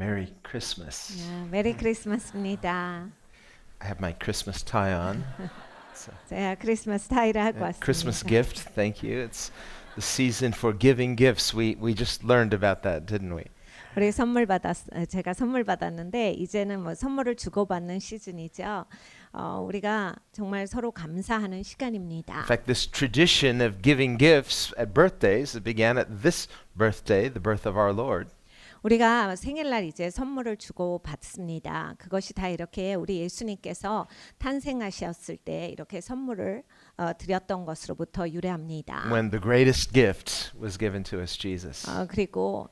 Merry Christmas. 메리 크리스마스입니다. I have my Christmas tie on. 제가 크리스마스 타이를 하고 왔습니다. Christmas gift, thank you. It's the season for giving gifts. We just learned about that, didn't we? 우리 제가 선물 받았는데 이제는 뭐 선물을 주고받는 시즌이죠. 우리가 정말 서로 감사하는 시간입니다. In fact, this tradition of giving gifts at birthdays it began at this birthday, the birth of our Lord. 우리가 생일날 이제 선물을 주고 받습니다. 그것이 다 이렇게 우리 예수님께서 탄생하셨을 때 이렇게 선물을 드렸던 것으로부터 유래합니다. When the greatest gift was given to us, Jesus. 그리고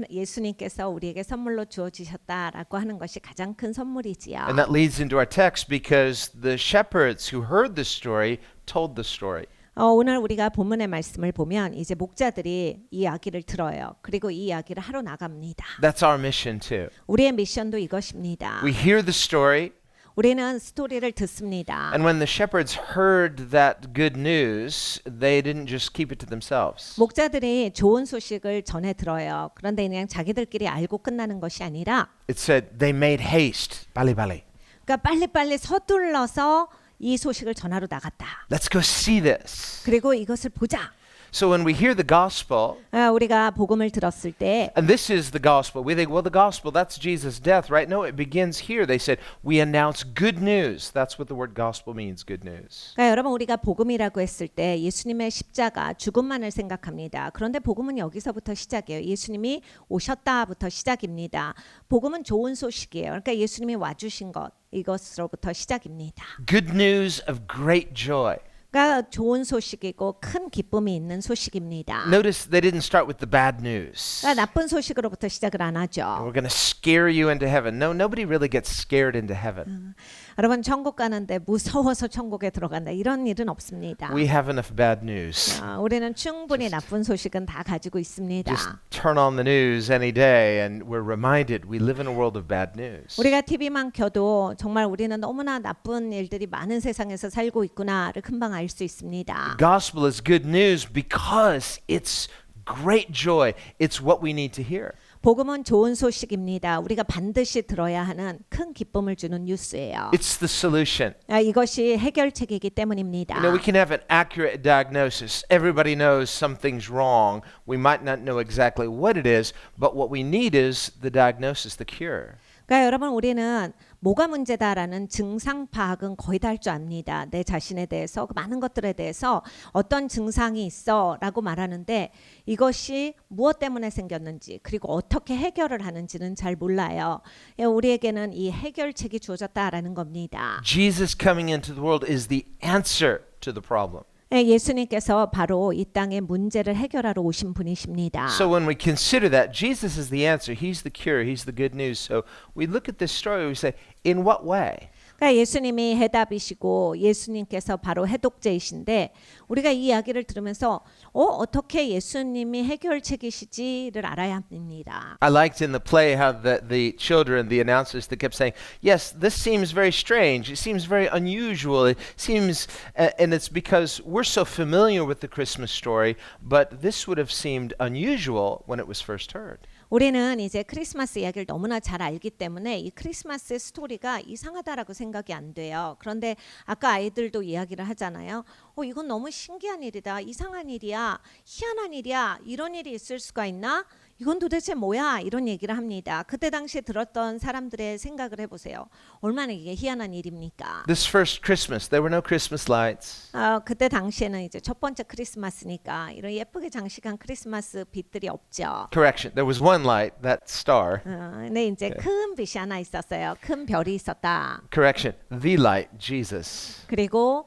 예수님께서 우리에게 선물로 주어지셨다라고 하는 것이 가장 큰 선물이지요. And that leads into our text because the shepherds who heard this story told the story. 오늘 우리가 본문의 말씀을 보면 이제 목자들이 이 이야기를 들어요. 그리고 이 이야기를 하러 나갑니다. That's our mission too. 우리의 미션도 이것입니다. We hear the story. 우리는 스토리를 듣습니다. And when the shepherds heard that good news, they didn't just keep it to themselves. 목자들이 좋은 소식을 전해 들어요. 그런데 그냥 자기들끼리 알고 끝나는 것이 아니라 It said they made haste. Bali bali. 그러니까 빨리빨리 서둘러서 이 소식을 전하러 나갔다. Let's go see this. 그리고 이것을 보자. So when we hear the gospel, 우리가 복음을 들었을 때 and this is the gospel, we think, well, the gospel, that's Jesus' death, right? No, it begins here. They said, we announce good news. That's what the word gospel means, good news. 그러니까 여러분 우리가 복음이라고 했을 때 예수님의 십자가 죽음만을 생각합니다. 그런데 복음은 여기서부터 시작이에요. 예수님이 오셨다부터 시작입니다. 복음은 좋은 소식이에요. 그러니까 예수님이 와주신 것 이것으로부터 시작입니다. Good news of great joy. 그러니까 좋은 소식이고 큰 기쁨이 있는 소식입니다. Notice they didn't start with the bad news. 그러니까 나쁜 소식으로부터 시작을 안 하죠. We're going to scare you into heaven. No, nobody really gets scared into heaven. 여러분 천국 가는데 무서워서 천국에 들어간다 이런 일은 없습니다. We have enough bad news. 우리는 충분히 나쁜 소식은 다 가지고 있습니다. Just turn on the news any day and we're reminded we live in a world of bad news. 우리가 TV만 켜도 정말 우리는 너무나 나쁜 일들이 많은 세상에서 살고 있구나를 금방 알 수 있습니다. Gospel is good news because it's great joy. It's what we need to hear. 복음은 좋은 소식입니다. 우리가 반드시 들어야 하는 큰 기쁨을 주는 뉴스예요. It's the solution. 이것이 해결책이기 때문입니다. You know, we can have an accurate diagnosis. Everybody knows something's wrong. We might not know exactly what it is, but what we need is the diagnosis, the cure. 그러니까 여러분 우리는 뭐가 문제다라는 증상 파악은 거의 다 할 줄 압니다. 내 자신에 대해서 그 많은 것들에 대해서 어떤 증상이 있어라고 말하는데 이것이 무엇 때문에 생겼는지 그리고 어떻게 해결을 하는지는 잘 몰라요. 우리에게는 이 해결책이 주어졌다라는 겁니다. Jesus coming into the world is the answer to the problem. 예수님께서 바로 이 땅의 문제를 해결하러 오신 분이십니다. So when we consider that Jesus is the answer, he's the cure, he's the good news. So we look at this story and we say, in what way? 그러니까 예수님이 해답이시고 예수님께서 바로 해독제이신데 우리가 이 이야기를 들으면서 어떻게 예수님이 해결책이시지를 알아야 합니다. I liked in the play how the children, the announcers, they kept saying, yes, this seems very strange. It seems very unusual. It seems, and it's because we're so familiar with the Christmas story, but this would have seemed unusual when it was first heard. 우리는 이제 크리스마스 이야기를 너무나 잘 알기 때문에 이 크리스마스 스토리가 이상하다라고 생각이 안 돼요. 그런데 아까 아이들도 이야기를 하잖아요. 이건 너무 신기한 일이다. 이상한 일이야. 희한한 일이야. 이런 일이 있을 수가 있나? 이건 도대체 뭐야? 이런 얘기를 합니다. 그때 당시에 들었던 사람들의 생각을 해보세요. 얼마나 이게 희한한 일입니까? This first Christmas, there were no Christmas lights. 그때 당시에는 이제 첫 번째 크리스마스니까 이런 예쁘게 장식한 크리스마스 빛들이 없죠. Correction, there was one light, that star. 근데 이제 큰 빛이 하나 있었어요. 큰 별이 있었다. Correction, the light, Jesus. 그리고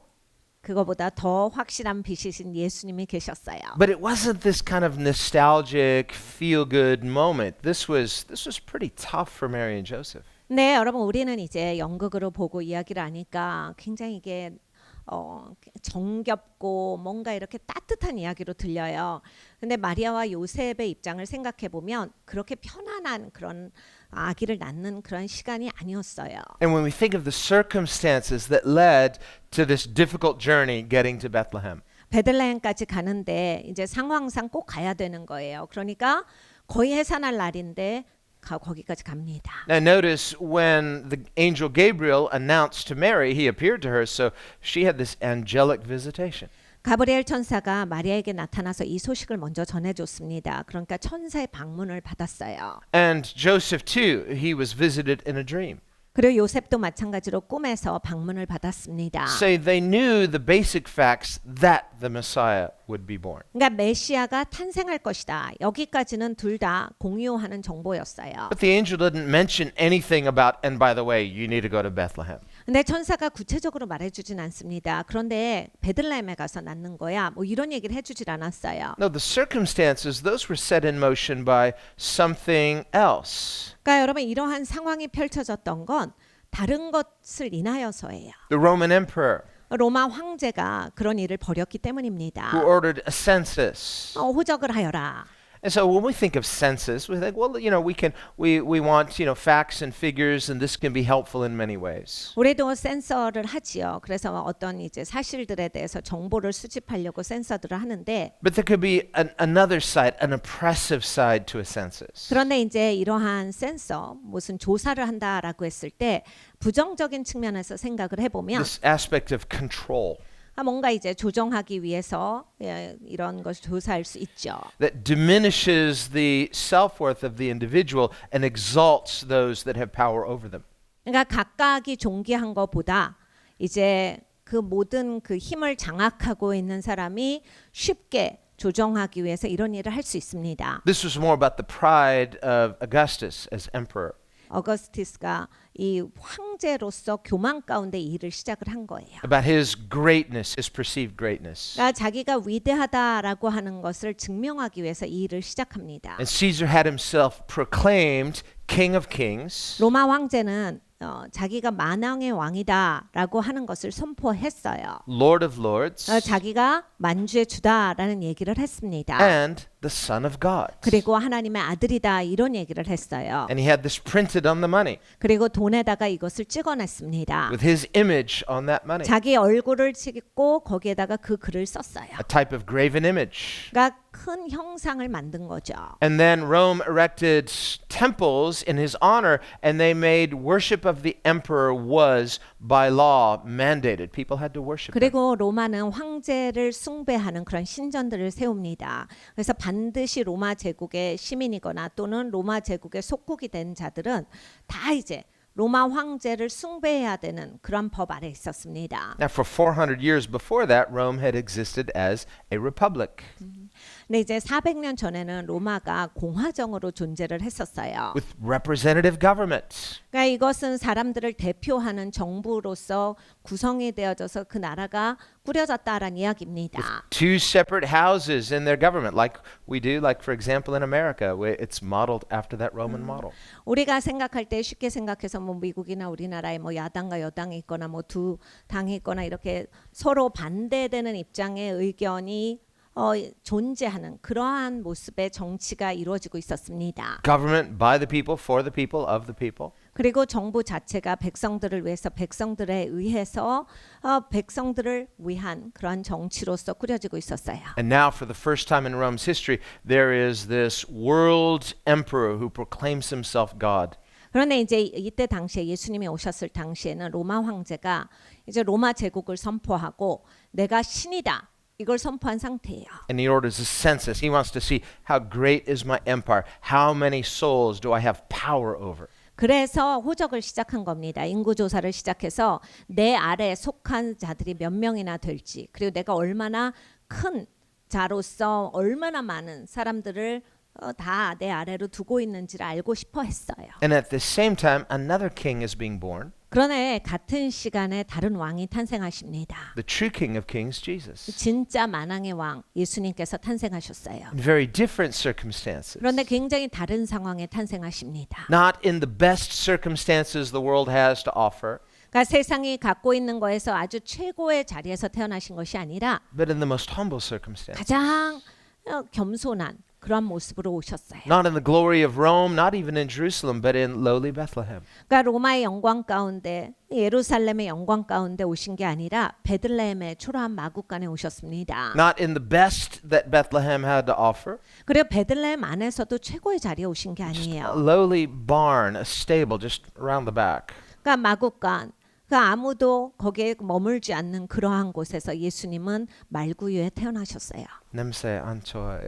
그거보다 더 확실한 빛이신 예수님이 계셨어요. But it wasn't this kind of nostalgic, feel-good moment. This was pretty tough for Mary and Joseph. 네, 여러분 우리는 이제 연극으로 보고 이야기를 하니까 굉장히 이게 정겹고 뭔가 이렇게 따뜻한 이야기로 들려요. 근데 마리아와 요셉의 입장을 생각해 보면 그렇게 편안한 그런 아기를 낳는 그런 시간이 아니었어요. And when we think of the circumstances that led to this difficult journey getting to Bethlehem. 베들레헴까지 가는데 이제 상황상 꼭 가야 되는 거예요. 그러니까 거의 해산할 날인데 거기까지 갑니다. Now notice when the angel Gabriel announced to Mary, he appeared to her, so she had this angelic visitation. 가브리엘 천사가 마리아에게 나타나서 이 소식을 먼저 전해줬습니다. 그러니까 천사의 방문을 받았어요. And Joseph too, he was visited in a dream. 그리고 요셉도 마찬가지로 꿈에서 방문을 받았습니다. So they knew the basic facts that the Messiah would be born. 그러니까 메시아가 탄생할 것이다. 여기까지는 둘 다 공유하는 정보였어요. But the angel didn't mention anything about, and by the way, you need to go to Bethlehem. 근데 천사가 구체적으로 말해주진 않습니다. 그런데 베들레헴에 가서 낳는 거야. 뭐 이런 얘기를 해주질 않았어요. No, the circumstances, those were set in motion by something else. 그러니까 여러분 이러한 상황이 펼쳐졌던 건 다른 것을 인하여서예요. The Roman emperor 로마 황제가 그런 일을 벌였기 때문입니다. who ordered a census. 호적을 하여라. And so when we think of census, we think, well, we want, facts and figures, and this can be helpful in many ways. 우리도 센서를 하지요. 그래서 어떤 이제 사실들에 대해서 정보를 수집하려고 센서들을 하는데 But there could be another side, an oppressive side to a census. 그런데 이제 이러한 센서 무슨 조사를 한다라고 했을 때 부정적인 측면에서 생각을 해보면 This aspect of control 뭔가 이제 조정하기 위해서 이런 것을 조사할 수 있죠. that diminishes the self-worth of the individual and exalts those that have power over them. 그러니까 각각이 존귀한 것보다 이제 그 모든 그 힘을 장악하고 있는 사람이 쉽게 조정하기 위해서 이런 일을 할 수 있습니다. This was more about the pride of Augustus as emperor. 어거스티스가 이 황제로서 교만 가운데 이 일을 시작을 한 거예요. About his greatness, his perceived greatness. 그러니까 자기가 위대하다라고 하는 것을 증명하기 위해서 이 일을 시작합니다. And Caesar had himself proclaimed King of Kings. 로마 황제는 자기가 만왕의 왕이다라고 하는 것을 선포했어요. Lord of Lords. 자기가 만주의 주다라는 얘기를 했습니다. And the Son of God. 그리고 하나님의 아들이다 이런 얘기를 했어요. And he had this printed on the money 그리고 돈에다가 이것을 찍어냈습니다. with his image on that money. 자기 얼굴을 찍고 거기에다가 그 글을 썼어요. A type of graven image. 그러니까 큰 형상을 만든 거죠. And then Rome erected temples in his honor, and they made worship of the emperor was by law mandated. People had to worship him. 그리고 로마는 황제를 숭배하는 그런 신전들을 세웁니다. 그래서 반드시 로마 제국의 시민이거나 또는 로마 제국의 속국이 된 자들은 다 이제 로마 황제를 숭배해야 되는 그런 법 아래 있었습니다. Now, for 400 years before that, Rome had existed as a republic 근데 이제 400년 전에는 로마가 공화정으로 존재를 했었어요. with representative government. 그러니까 이것은 사람들을 대표하는 정부로서 구성이 되어져서 그 나라가 꾸려졌다라는 이야기입니다. Two separate houses in their government, like we do, like for example in America, where it's modeled after that Roman model. 우리가 생각할 때 쉽게 생각해서 뭐 미국이나 우리나라에 뭐 야당과 여당이 있거나 뭐 두 당이 있거나 이렇게 서로 반대되는 입장의 의견이 존재하는 그러한 모습의 정치가 이루어지고 있었습니다. Government by the people, for the people, of the people. 그리고 정부 자체가 백성들을 위해서 백성들에 의해서 백성들을 위한 그런 정치로서 꾸려지고 있었어요. And now, for the first time in Rome's history, there is this world emperor who proclaims himself God. 그런데 이제 이때 당시에 예수님이 오셨을 당시에는 로마 황제가 이제 로마 제국을 선포하고 내가 신이다. 이걸 선포한 상태예요. And he orders a census. He wants to see how great is my empire? How many souls do I have power over? 그래서 호적을 시작한 겁니다. 인구 조사를 시작해서 내 아래에 속한 자들이 몇 명이나 될지, 그리고 내가 얼마나 큰 자로서 얼마나 많은 사람들을 다 내 아래로 두고 있는지를 알고 싶어 했어요. And at the same time, another king is being born. 그러나 같은 시간에 다른 왕이 탄생하십니다. The true king of kings, Jesus. 진짜 만왕의 왕 예수님께서 탄생하셨어요. In very different circumstances. 그런데 굉장히 다른 상황에 탄생하십니다. Not in the best circumstances the world has to offer, 그러니까 세상이 갖고 있는 거에서 아주 최고의 자리에서 태어나신 것이 아니라 but in the most humble circumstances. 가장 겸손한 그런 모습으로 오셨어요. Not in the glory of Rome, not even in Jerusalem, but in lowly Bethlehem. 그러니까 로마의 영광 가운데 예루살렘의 영광 가운데 오신 게 아니라 베들레헴의 초라한 마구간에 오셨습니다. Not in the best that Bethlehem had to offer. 그리고 베들레헴 안에서도 최고의 자리에 오신 게 A 아니에요. lowly barn, a stable just around the back. 그러니까 마구간, 그 아무도 거기에 머물지 않는 그러한 곳에서 예수님은 말구유에 태어나셨어요. 냄새 안 좋아요.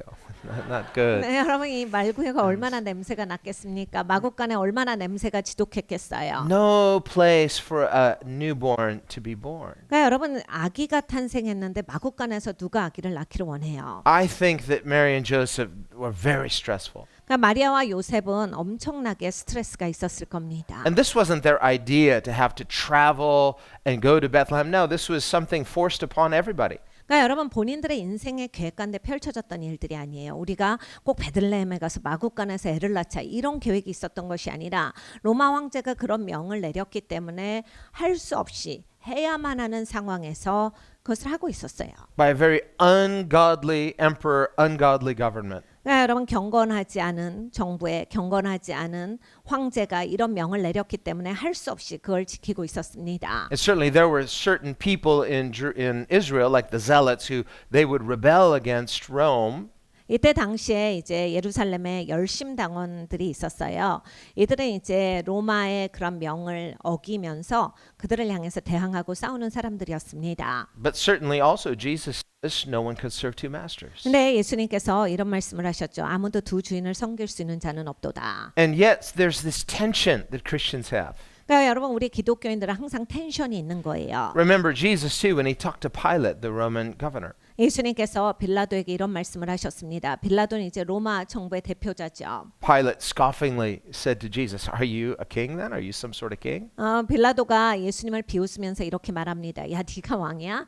Not good. 네, 여러분 이 말구유가 얼마나 냄새가 났겠습니까? 마구간에 얼마나 냄새가 지독했겠어요. No place for a newborn to be born. 그러니까 여러분 아기가 탄생했는데 마구간에서 누가 아기를 낳기를 원해요. I think that Mary and Joseph were very stressful. 그러니까 마리아와 요셉은 엄청나게 스트레스가 있었을 겁니다. And this wasn't their idea to have to travel and go to Bethlehem. No, this was something forced upon everybody. 그러니까 여러분 본인들의 인생의 계획 가운데 펼쳐졌던 일들이 아니에요. 우리가 꼭 베들레헴에 가서 마구간에서 애를 낳자 이런 계획이 있었던 것이 아니라 로마 황제가 그런 명을 내렸기 때문에 할 수 없이 해야만 하는 상황에서 그것을 하고 있었어요. By a very ungodly emperor, ungodly government. 그러니까 여러분 경건하지 않은 정부에 경건하지 않은 황제가 이런 명을 내렸기 때문에 할 수 없이 그걸 지키고 있었습니다. And certainly there were certain people in Israel, like the Zealots, who they would rebel against Rome. 이때 당시에 이제 예루살렘에 열심당원들이 있었어요. 이들은 이제 로마의 그런 명을 어기면서 그들을 향해서 대항하고 싸우는 사람들이었습니다. But certainly also Jesus says no one could serve two masters. 근데 예수님께서 이런 말씀을 하셨죠. 아무도 두 주인을 섬길 수 있는 자는 없도다. And yet there's this tension that Christians have. 그러니까 여러분 우리 기독교인들은 항상 텐션이 있는 거예요. Remember Jesus too when he talked to Pilate, the Roman governor. 예수님께서 빌라도에게 이런 말씀을 하셨습니다. 빌라도는 이제 로마 정부의 대표자죠. Pilate scoffingly said to Jesus, "Are you a king then? Are you some sort of king?" 빌라도가 예수님을 비웃으면서 이렇게 말합니다. 야, 네가 왕이야?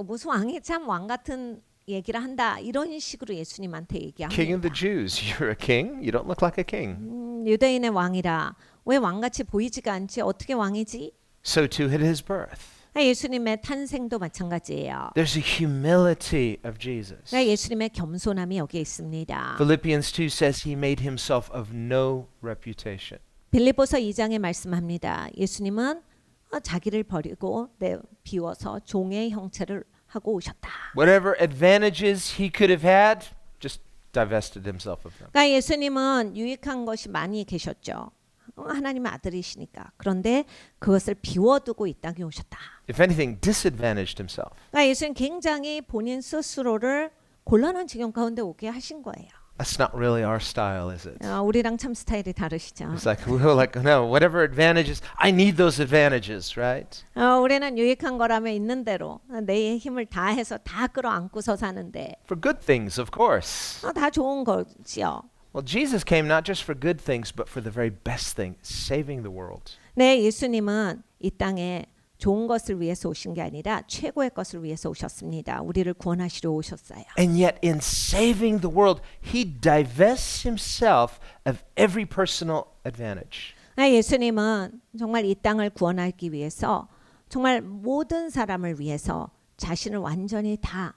무슨 왕이 참 왕 같은 얘기를 한다. 이런 식으로 예수님한테 King of 얘기합니다. the Jews, you're a king? You don't look like a king. 유대인의 왕이라 왜 왕같이 보이지가 않지? 어떻게 왕이지? So too at his birth. 예수님의 탄생도 마찬가지예요. There's a humility of Jesus. 예수님의 겸손함이 여기에 있습니다. Philippians 2 says he made himself of no reputation. 빌립보서 2장에 말씀합니다. 예수님은 자기를 버리고 비워서 종의 형체를 하고 오셨다. Whatever advantages he could have had, just divested himself of them. 그러니까 예수님은 유익한 것이 많이 계셨죠. 하나님의 아들이시니까. 그런데 그것을 비워두고 이 땅에 오셨다. If anything, disadvantaged himself. 그러니까 예수님 굉장히 본인 스스로를 곤란한 지경 가운데 오게 하신 거예요. That's not really our style, is it? 우리랑 참 스타일이 다르시죠. It's like we're like, no, whatever advantages, I need those advantages, right? 우리는 유익한 거라면 있는 대로 내 힘을 다해서 다 끌어안고서 사는데 For good things, of course. 다 좋은 거지요. Well, Jesus came not just for good things, but for the very best thing, saving the world. 네, 예수님은 이 땅에 좋은 것을 위해서 오신 게 아니라 최고의 것을 위해서 오셨습니다. 우리를 구원하시려 오셨어요. And yet, in saving the world, he divests himself of every personal advantage. 예수님은 정말 이 땅을 구원하기 위해서 정말 모든 사람을 위해서 자신을 완전히 다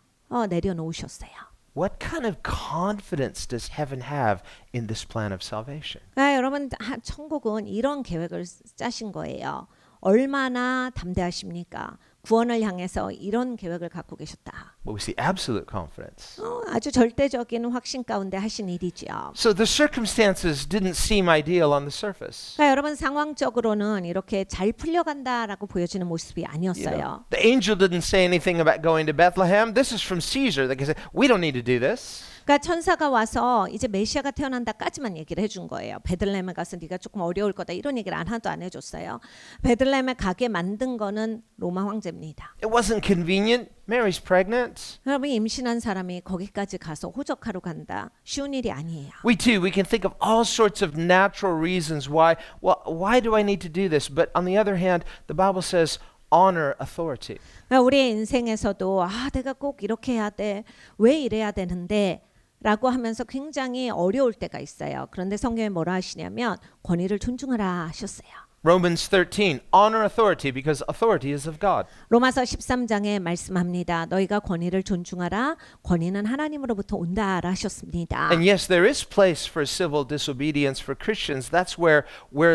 내려놓으셨어요. What kind of confidence does heaven have in this plan of salvation? 여러분, 천국은 이런 계획을 짜신 거예요. 얼마나 담대하십니까? 구원을 향해서 이런 계획을 갖고 계셨다. Well, we see absolute confidence. 아주 절대적인 확신 가운데 하신 일이지요. So the circumstances didn't seem ideal on the surface. 그러니까 여러분 상황적으로는 이렇게 잘 풀려간다라고 보여지는 모습이 You 아니었어요. know, the angel didn't say anything about going to Bethlehem. This is from Caesar. They can say, we don't need to do this. 그러니까 천사가 와서 이제 메시아가 태어난다까지만 얘기를 해준 거예요. 베들레헴에 가서 네가 조금 어려울 거다 이런 얘기를 하나도 안 해줬어요. 베들레헴에 가게 만든 거는 로마 황제입니다. It wasn't convenient. Mary's pregnant. 여러분 임신한 사람이 거기까지 가서 호적하러 간다. 쉬운 일이 아니에요. We too, we can think of all sorts of natural reasons why. Well, why do I need to do this? But on the other hand, the Bible says, honor authority. 그러니까 우리의 인생에서도 내가 꼭 이렇게 해야 돼. 왜 이래야 되는데? 라고 하면서 굉장히 어려울 때가 있어요. 그런데 성경에 뭐라 하시냐면 권위를 존중하라 하셨어요. Romans 13, honor authority because authority is of God. 로마서 13장에 말씀합니다. 너희가 권위를 존중하라. 권위는 하나님으로부터 온다라 하셨습니다. And yes, there is place for civil disobedience for Christians. That's where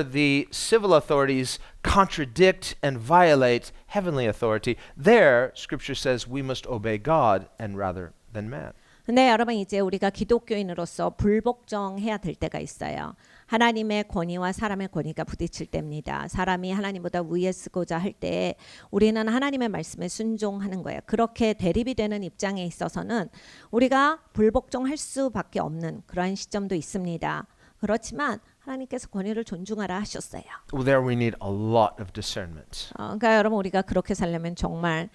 the civil authorities contradict and violate heavenly authority. There, Scripture says we must obey God and rather than man. 근데 여러분 이제 우리가 기독교인으로서 불복종해야 될 때가 있어요. 하나님의 권위와 사람의 권위가 부딪힐 때입니다. 사람이 하나님보다 위에 쓰고자 할 때 우리는 하나님의 말씀에 순종하는 거예요. 그렇게 대립이 되는 입장에 있어서는 우리가 불복종할 수밖에 없는 그러한 시점도 있습니다. 그렇지만 하나님께서 권위를 존중하라 하셨어요. Well, there we need a lot of discernment. 그러니까 여러분 우리가 그렇게 살려면 정말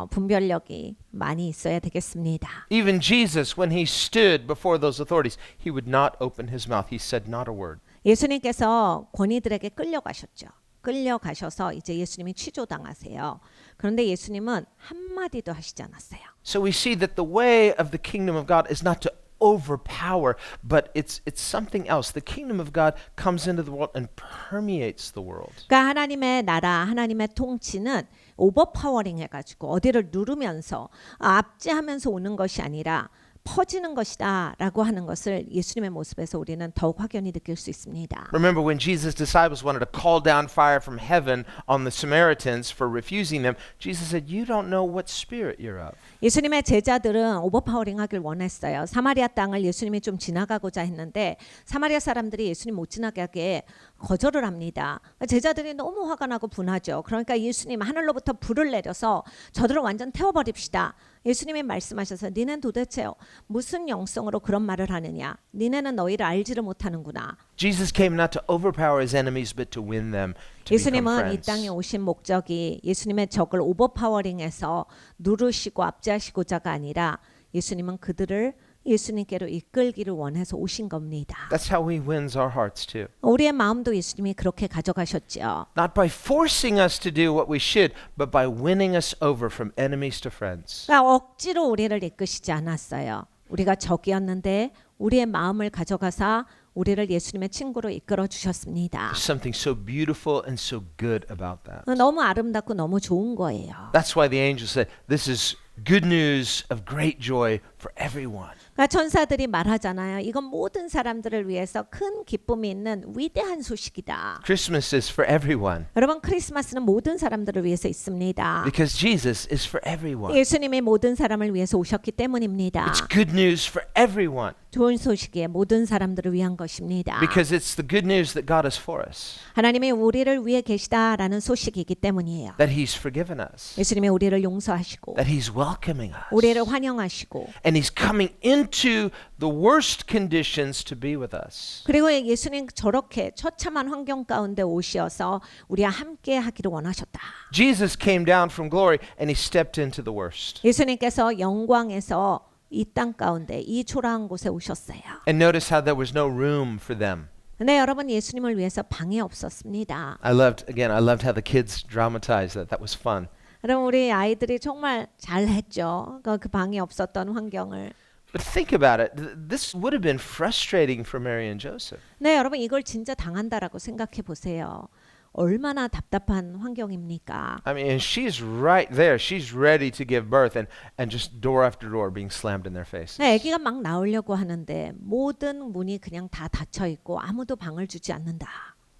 분별력이 많이 있어야 되겠습니다. Even Jesus, when he stood before those authorities, he would not open his mouth. He said not a word. 예수님께서 권위들에게 끌려가셨죠. 끌려가셔서 이제 예수님이 취조당하세요. 그런데 예수님은 한마디도 하시지 않았어요. So we see that the way of the kingdom of God is not to overpower, but it's something else. The kingdom of God comes into the world and permeates the world. 그러니까 하나님의 나라, 하나님의 통치는 오버파워링 해가지고 어디를 누르면서 압제하면서 오는 것이 아니라 퍼지는 것이다라고 하는 것을 예수님의 모습에서 우리는 더욱 확연히 느낄 수 있습니다. Remember when Jesus' disciples wanted to call down fire from heaven on the Samaritans for refusing them, Jesus said, "You don't know what spirit you're of." 예수님의 제자들은 오버파워링 하길 원했어요. 사마리아 땅을 예수님이 좀 지나가고자 했는데 사마리아 사람들이 예수님 못 지나게 하게 거절을 합니다. 제자들이 너무 화가 나고 분하죠. 그러니까 예수님 하늘로부터 불을 내려서 저들을 완전 태워버립시다. 예수님이 말씀하셔서 니는 도대체 무슨 영성으로 그런 말을 하느냐. 니네는 너희를 알지를 못하는구나. Jesus came not to overpower his enemies but to win them to become 예수님은 이 friends. 땅에 오신 목적이 예수님의 적을 오버파워링해서 누르시고 압제하시고자가 아니라 예수님은 그들을 예수님께로 이끌기를 원해서 오신 겁니다. That's how he wins our hearts too. 우리의 마음도 예수님이 그렇게 가져가셨죠. Not by forcing us to do what we should, but by winning us over from enemies to friends. 그러니까 억지로 우리를 이끄시지 않았어요. 우리가 적이었는데 우리의 마음을 가져가사 우리를 예수님의 친구로 이끌어 주셨습니다. There's something so beautiful and so good about that. 너무 아름답고 너무 좋은 거예요. That's why the angel said, "This is good news of great joy for everyone." 그러니까 천사들이 말하잖아요. 이건 모든 사람들을 위해서 큰 기쁨이 있는 위대한 소식이다. Christmas is for everyone 여러분 크리스마스는 모든 사람들을 위해서 있습니다. because Jesus is for everyone. 예수님이 모든 사람을 위해서 오셨기 때문입니다. It's good news for everyone 좋은 소식이에요. 모든 사람들을 위한 것입니다. because it's the good news that God is for us, 하나님이 우리를 위해 계시다라는 소식이기 때문이에요. that He's forgiven us, 예수님이 우리를 용서하시고 that He's welcoming us, 우리를 환영하시고 and He's coming into the worst conditions to be with us. 그리고 예수님 저렇게 처참한 환경 가운데 오셔서 우리와 함께 하기를 원하셨다. Jesus came down from glory and He stepped into the worst. 예수님께서 영광에서 이 땅 가운데 이 초라한 곳에 오셨어요. And notice how there was no room for them. 근데 여러분 예수님을 위해서 방이 없었습니다. I loved how the kids dramatized that. That was fun. 여러분 우리 아이들이 정말 잘했죠. 그 방이 없었던 환경을. But think about it. This would have been frustrating for Mary and Joseph. 네, 여러분 이걸 진짜 당한다라고 생각해 보세요. 얼마나 답답한 환경입니까? I mean, and she's right there. She's ready to give birth, and just door after door being slammed in their face. 네, 아기가 막 나오려고 하는데 모든 문이 그냥 다 닫혀 있고 아무도 방을 주지 않는다.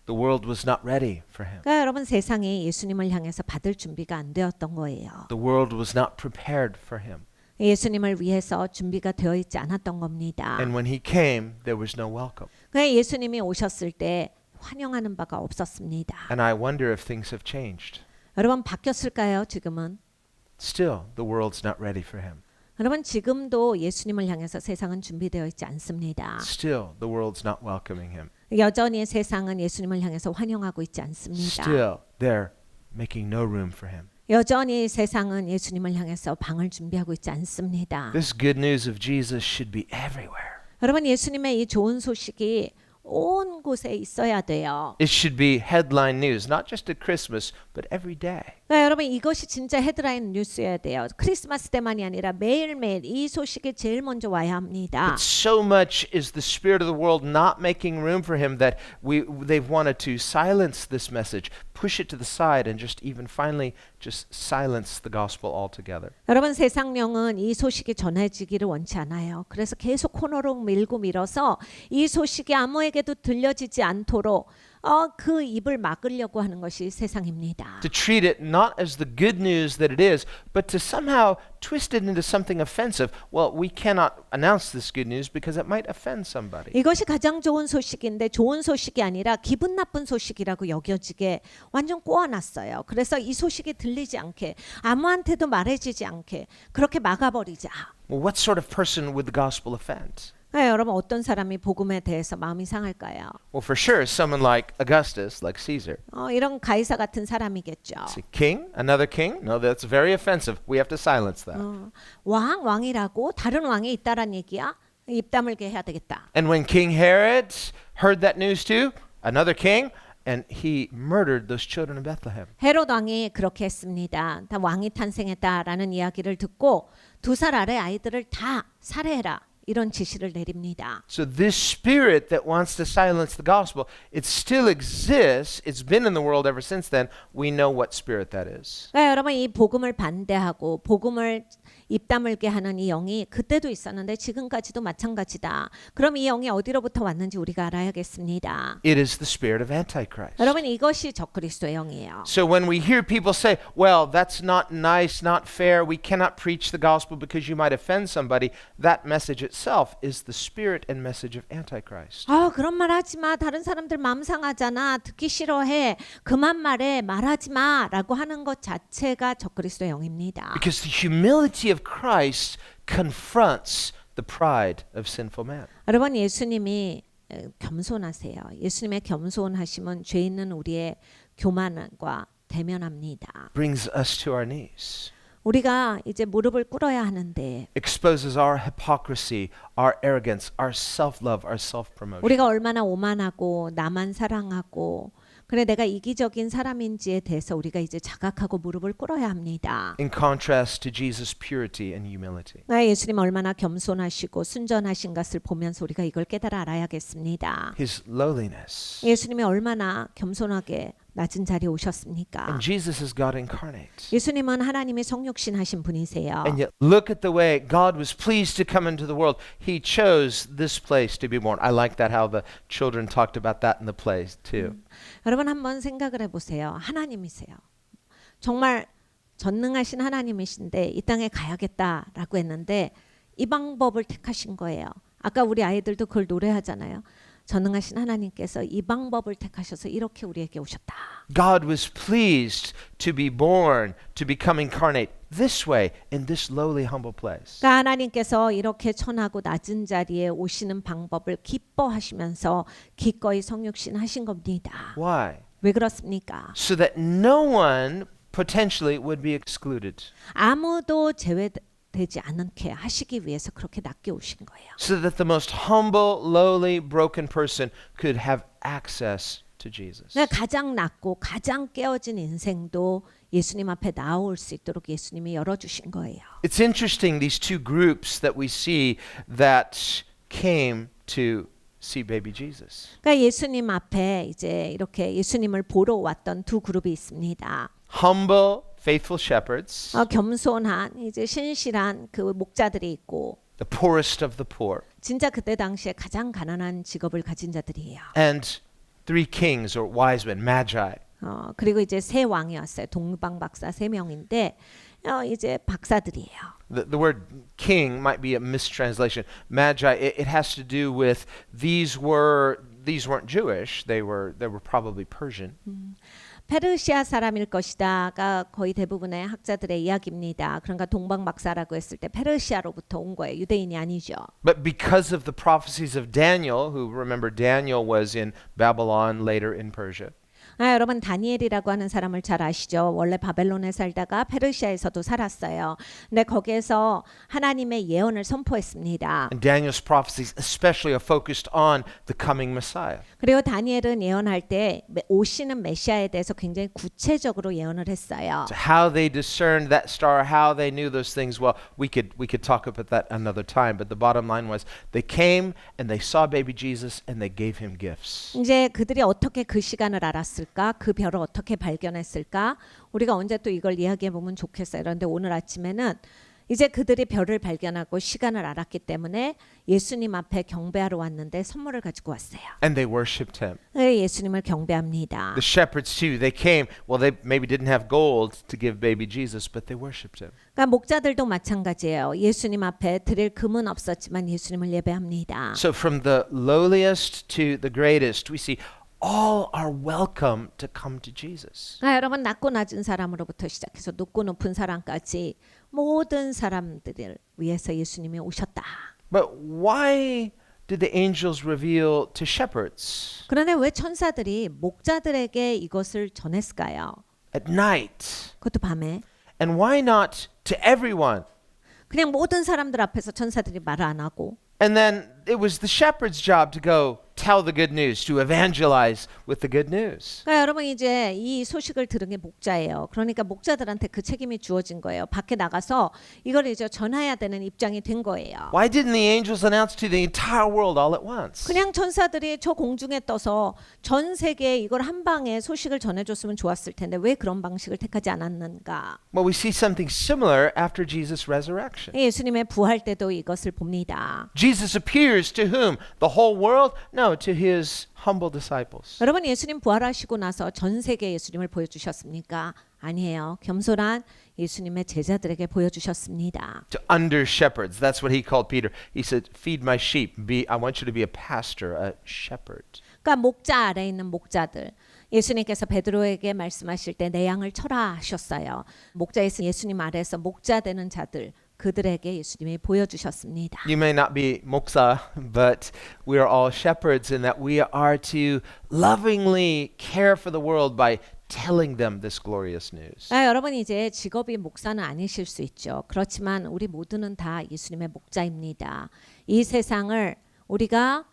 The world was not ready for him. 그러니까 여러분 세상이 예수님을 향해서 받을 준비가 안 되었던 거예요. The world was not prepared for him. 예수님을 위해서 준비가 되어 있지 않았던 겁니다. And when he came, there was no welcome. 그러니까 예수님이 오셨을 때 환영하는 바가 없었습니다. And I wonder if things have changed. 여러분 바뀌었을까요? 지금은? Still, the world's not ready for him. 여러분 지금도 예수님을 향해서 세상은 준비되어 있지 않습니다. Still, the world's not welcoming him. 여전히 세상은 예수님을 향해서 환영하고 있지 않습니다. Still, they're making no room for him. 여전히 세상은 예수님을 향해서 방을 준비하고 있지 않습니다. This good news of Jesus should be everywhere. 여러분 예수님의 이 좋은 소식이 온 곳에 있어야 돼요. It should be headline news, not just at Christmas, but every day. 그러니까 여러분 이것이 진짜 헤드라인 뉴스여야 돼요. 크리스마스 때만이 아니라 매일매일 이 소식이 제일 먼저 와야 합니다. But so much is the spirit of the world not making room for him that they've wanted to silence this message, push it to the side, and just even finally just silence the gospel altogether. 여러분 세상령은 이 소식이 전해지기를 원치 않아요. 그래서 계속 코너로 밀고 밀어서 이 소식이 아무에게도 들려지지 않도록 그 입을 막으려고 하는 것이 세상입니다. To treat it not as the good news that it is, but to somehow twist it into something offensive. Well, we cannot announce this good news because it might offend somebody. 이것이 가장 좋은 소식인데 좋은 소식이 아니라 기분 나쁜 소식이라고 여겨지게 완전 꼬아놨어요. 그래서 이 소식이 들리지 않게 아무한테도 말해지지 않게 그렇게 막아버리자. Well, what sort of person would the gospel offend? 여러분 어떤 사람이 복음에 대해서 마음이 상할까요? Well, for sure, someone like Augustus, like Caesar. 이런 가이사 같은 사람이겠죠. It's a king, another king? No, that's very offensive. We have to silence that. 왕이라고 다른 왕이 있다란 얘기야? 입 다물게 해야 되겠다. And when King Herod heard that news too, another king, and he murdered those children in Bethlehem. 헤롯 왕이 그렇게 했습니다. 다 왕이 탄생했다라는 이야기를 듣고 2살 아래 아이들을 다 살해해라. 이런 지시를 내립니다. So this spirit that wants to silence the gospel, it still exists. It's been in the world ever since then. We know what spirit that is. 그러니까 여러분 이 복음을 반대하고 복음을 입 다물게 하는 이 영이 그때도 있었는데 지금까지도 마찬가지다. 그럼 이 영이 어디로부터 왔는지 우리가 알아야겠습니다. It is the spirit of Antichrist. 여러분 이것이 적그리스도의 영이에요. So when we hear people say, well, that's not nice, not fair, we cannot preach the gospel because you might offend somebody, that message itself is the spirit and message of Antichrist. 그런 말 하지 마. 다른 사람들 마음 상하잖아. 듣기 싫어해. 그만 말해. 말하지 마라고 하는 것 자체가 적그리스도의 영입니다. Because the humility of Christ confronts the pride of sinful man. 여러분 예수님이 겸손하세요. 예수님의 겸손하심은 죄 있는 우리의 교만과 대면합니다. Brings us to our knees. 우리가 이제 무릎을 꿇어야 하는데 Exposes our hypocrisy, our arrogance, our self-love, our self-promotion. 우리가 얼마나 오만하고 나만 사랑하고 그래 내가 이기적인 사람인지에 대해서 우리가 이제 자각하고 무릎을 꿇어야 합니다. In contrast to Jesus' purity and humility. 예수님 얼마나 겸손하시고 순전하신 것을 보면서 우리가 이걸 깨달아 알아야겠습니다. His lowliness. 예수님이 얼마나 겸손하게 낮은 자리에 오셨습니까? And Jesus is God incarnate. 예수님은 하나님의 성육신 하신 분이세요. And yet look at the way God was pleased to come into the world. He chose this place to be born. I like that how the children talked about that in the play too. 여러분 한번 생각을 해보세요. 하나님이세요. 정말 전능하신 하나님이신데 이 땅에 가야겠다라고 했는데 이 방법을 택하신 거예요. 아까 우리 아이들도 그걸 노래하잖아요. 전능하신 하나님께서 이 방법을 택하셔서 이렇게 우리에게 오셨다. God was pleased to be born, to become incarnate this way in this lowly, humble place. 그러니까 하나님께서 이렇게 천하고 낮은 자리에 오시는 방법을 기뻐하시면서 기꺼이 성육신 하신 겁니다. Why? 왜 그렇습니까? So that no one potentially would be excluded. 아무도 제외되지 않게 하시기 위해서 그렇게 낮게 오신 거예요. So that the most humble, lowly, broken person could have access to Jesus. 가장 낮고 가장 깨어진 인생도 예수님 앞에 나올 수 있도록 예수님이 열어주신 거예요. It's interesting, these two groups that we see that came to see baby Jesus. 그러니까 예수님 앞에 이제 이렇게 예수님을 보러 왔던 두 그룹이 있습니다. Humble, faithful shepherds, 겸손한 이제 신실한 그 목자들이 있고 the poorest of the poor, 진짜 그때 당시에 가장 가난한 직업을 가진 자들이에요. and three kings or wise men, magi. 그리고 이제 세 왕이 왔어요. 동방 박사 세 명인데 이제 박사들이에요. The word king might be a mistranslation. Magi, it has to do with these weren't Jewish. They were probably Persian. 페르시아 사람일 것이다가 거의 대부분의 학자들의 이야기입니다. 그러니까 동방 박사라고 했을 때 페르시아로부터 온 거예요. 유대인이 아니죠. But because of the prophecies of Daniel, who remember Daniel was in Babylon, later in Persia. 여러분 다니엘이라고 하는 사람을 잘 아시죠? 원래 바벨론에 살다가 페르시아에서도 살았어요. 근데 거기에서 하나님의 예언을 선포했습니다. And Daniel's prophecies especially are focused on the coming Messiah. 그리고 다니엘은 예언할 때 오시는 메시아에 대해서 굉장히 구체적으로 예언을 했어요. So how they discerned that star, how they knew those things, well, we could talk about that another time. But the bottom line was they came and they saw baby Jesus and they gave him gifts. 이제 그들이 어떻게 그 시간을 알았을까? 그 별을 어떻게 발견했을까? 우리가 언제 또 이걸 이야기해 보면 좋겠어요. 그런데 오늘 아침에는 이제 그들이 별을 발견하고 시간을 알았기 때문에 예수님 앞에 경배하러 왔는데 선물을 가지고 왔어요. And they worshipped him. 예수님을 경배합니다. The shepherds too, they came, well, they maybe didn't have gold to give baby Jesus, but they worshipped him. 그러니까 목자들도 마찬가지예요. 예수님 앞에 드릴 금은 없었지만 예수님을 예배합니다. So from the lowliest to the greatest, we see all are welcome to come to Jesus. 여러분 낮고 낮은 사람으로부터 시작해서 높고 높은 사람까지 모든 사람들을 위해서 예수님이 오셨다. But why did the angels reveal to shepherds 그런데 왜 천사들이 목자들에게 이것을 전했을까요? at night? 그것도 밤에. And why not to everyone? 그냥 모든 사람들 앞에서 천사들이 말을 안 하고 And then it was the shepherd's job to go tell the good news, to evangelize with the good news. 그러니까 여러분 이제 이 소식을 들은 게 목자예요. 그러니까 목자들한테 그 책임이 주어진 거예요. 밖에 나가서 이걸 이제 전해야 되는 입장이 된 거예요. Why didn't the angels announce to the entire world all at once? 그냥 천사들이 저 공중에 떠서 전 세계에 이걸 한 방에 소식을 전해줬으면 좋았을 텐데 왜 그런 방식을 택하지 않았는가? Well, we see something similar after Jesus' resurrection. 예수님의 부활 때도 이것을 봅니다. Jesus appears to whom? The whole world? No, to his humble disciples. 여러분 예수님 부활하시고 나서 전 세계에 예수님을 보여주셨습니까? 아니에요. 겸손한 예수님의 제자들에게 보여주셨습니다. To under shepherds. That's what he called Peter. He said, feed my sheep. I want you to be a pastor, a shepherd. 그러니까 목자 아래 있는 목자들. 예수님께서 베드로에게 말씀하실 때 내 양을 쳐라 하셨어요. 목자에서 예수님 아래에서 목자 되는 자들. 그들에게 예수님이 보여주셨습니다. You may not be 목사, but we are all shepherds in that we are to lovingly care for the world by telling them this glorious news. 여러분 이제 직업이 목사는 아니실 수 있죠. 그렇지만 우리 모두는 다 예수님의 목자입니다. 이 세상을 우리가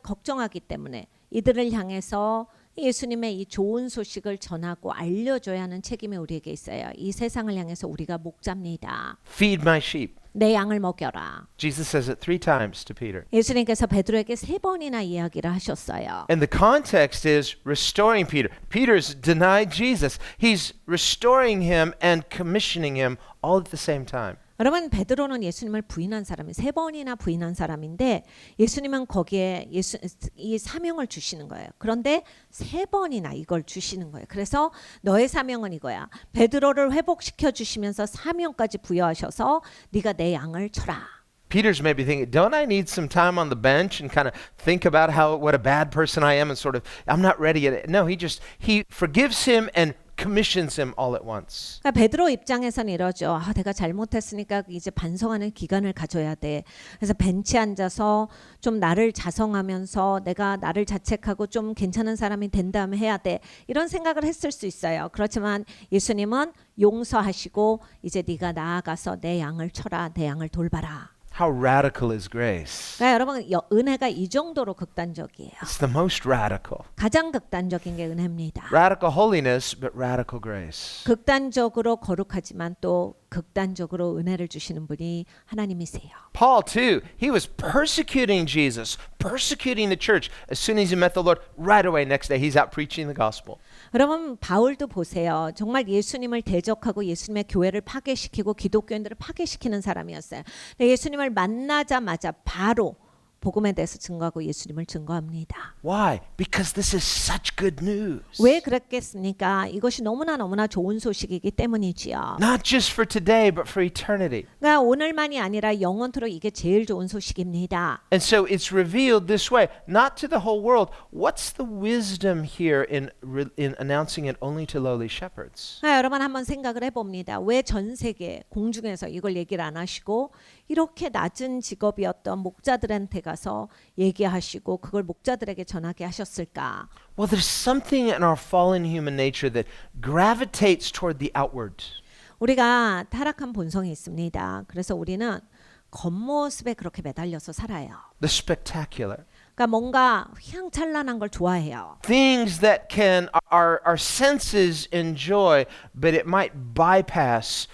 걱정하기 때문에 이들을 향해서 예수님의 이 좋은 소식을 전하고 알려줘야 하는 책임이 우리에게 있어요. 이 세상을 향해서 우리가 목자입니다. Feed my sheep. 내 양을 먹여라. Jesus says it 3 times to Peter. 예수님께서 베드로에게 3번이나 이야기를 하셨어요. And the context is restoring Peter. Peter's denied Jesus. He's restoring him and commissioning him all at the same time. 여러분 베드로는 예수님을 부인한 사람이 3번이나 부인한 사람인데 예수님은 거기에 이 사명을 주시는 거예요. 그런데 3번이나 이걸 주시는 거예요. 그래서 너의 사명은 이거야. 베드로를 회복시켜 주시면서 사명까지 부여하셔서 네가 내 양을 쳐라. Peter's maybe thinking, don't I need some time on the bench and kind of think about what a bad person I am and sort of, I'm not ready yet. No, he forgives him and commissions him all at once. 그러니까 베드로 입장에서는 이러죠. 내가 잘못했으니까 이제 반성하는 기간을 가져야 돼. 그래서 벤치에 앉아서 좀 나를 자성하면서 내가 나를 자책하고 좀 괜찮은 사람이 된 다음에 해야 돼. 이런 생각을 했을 수 있어요. 그렇지만 예수님은 용서하시고 이제 네가 나아가서 내 양을 쳐라. 내 양을 돌봐라. How radical is grace? 그러니까 여러분 은혜가 이 정도로 극단적이에요. It's the most radical. 가장 극단적인 게 은혜입니다. Radical holiness, but radical grace. 극단적으로 거룩하지만 또 극단적으로 은혜를 주시는 분이 하나님이세요. Paul too, he was persecuting Jesus, persecuting the church. As soon as he met the Lord, right away next day he's out preaching the gospel. 여러분 바울도 보세요. 정말 예수님을 대적하고 예수님의 교회를 파괴시키고 기독교인들을 파괴시키는 사람이었어요. 근데 예수님을 만나자마자 바로 복음에 대해서 증거하고 예수님을 증거합니다. Why? Because this is such good news. 왜 그랬겠습니까? 이것이 너무나 좋은 소식이기 때문이지요. Not just for today, but for eternity. 그러니까 오늘만이 아니라 영원토록 이게 제일 좋은 소식입니다. And so it's revealed this way, not to the whole world. What's the wisdom here in announcing it only to lowly shepherds? 여러분 한번 생각을 해봅니다. 왜 전 세계 공중에서 이걸 얘기를 안 하시고 이렇게 낮은 직업이었던 목자들한테 가서 얘기하시고 그걸 목자들에게 전하게 하셨을까? Well, there's something in our fallen human nature that gravitates toward the outward. 우리가 타락한 본성이 있습니다. 그래서 우리는 겉모습에 그렇게 매달려서 살아요. The spectacular. 그러니까 뭔가 휘황찬란한 걸 좋아해요. Things that can our senses enjoy, but it might bypass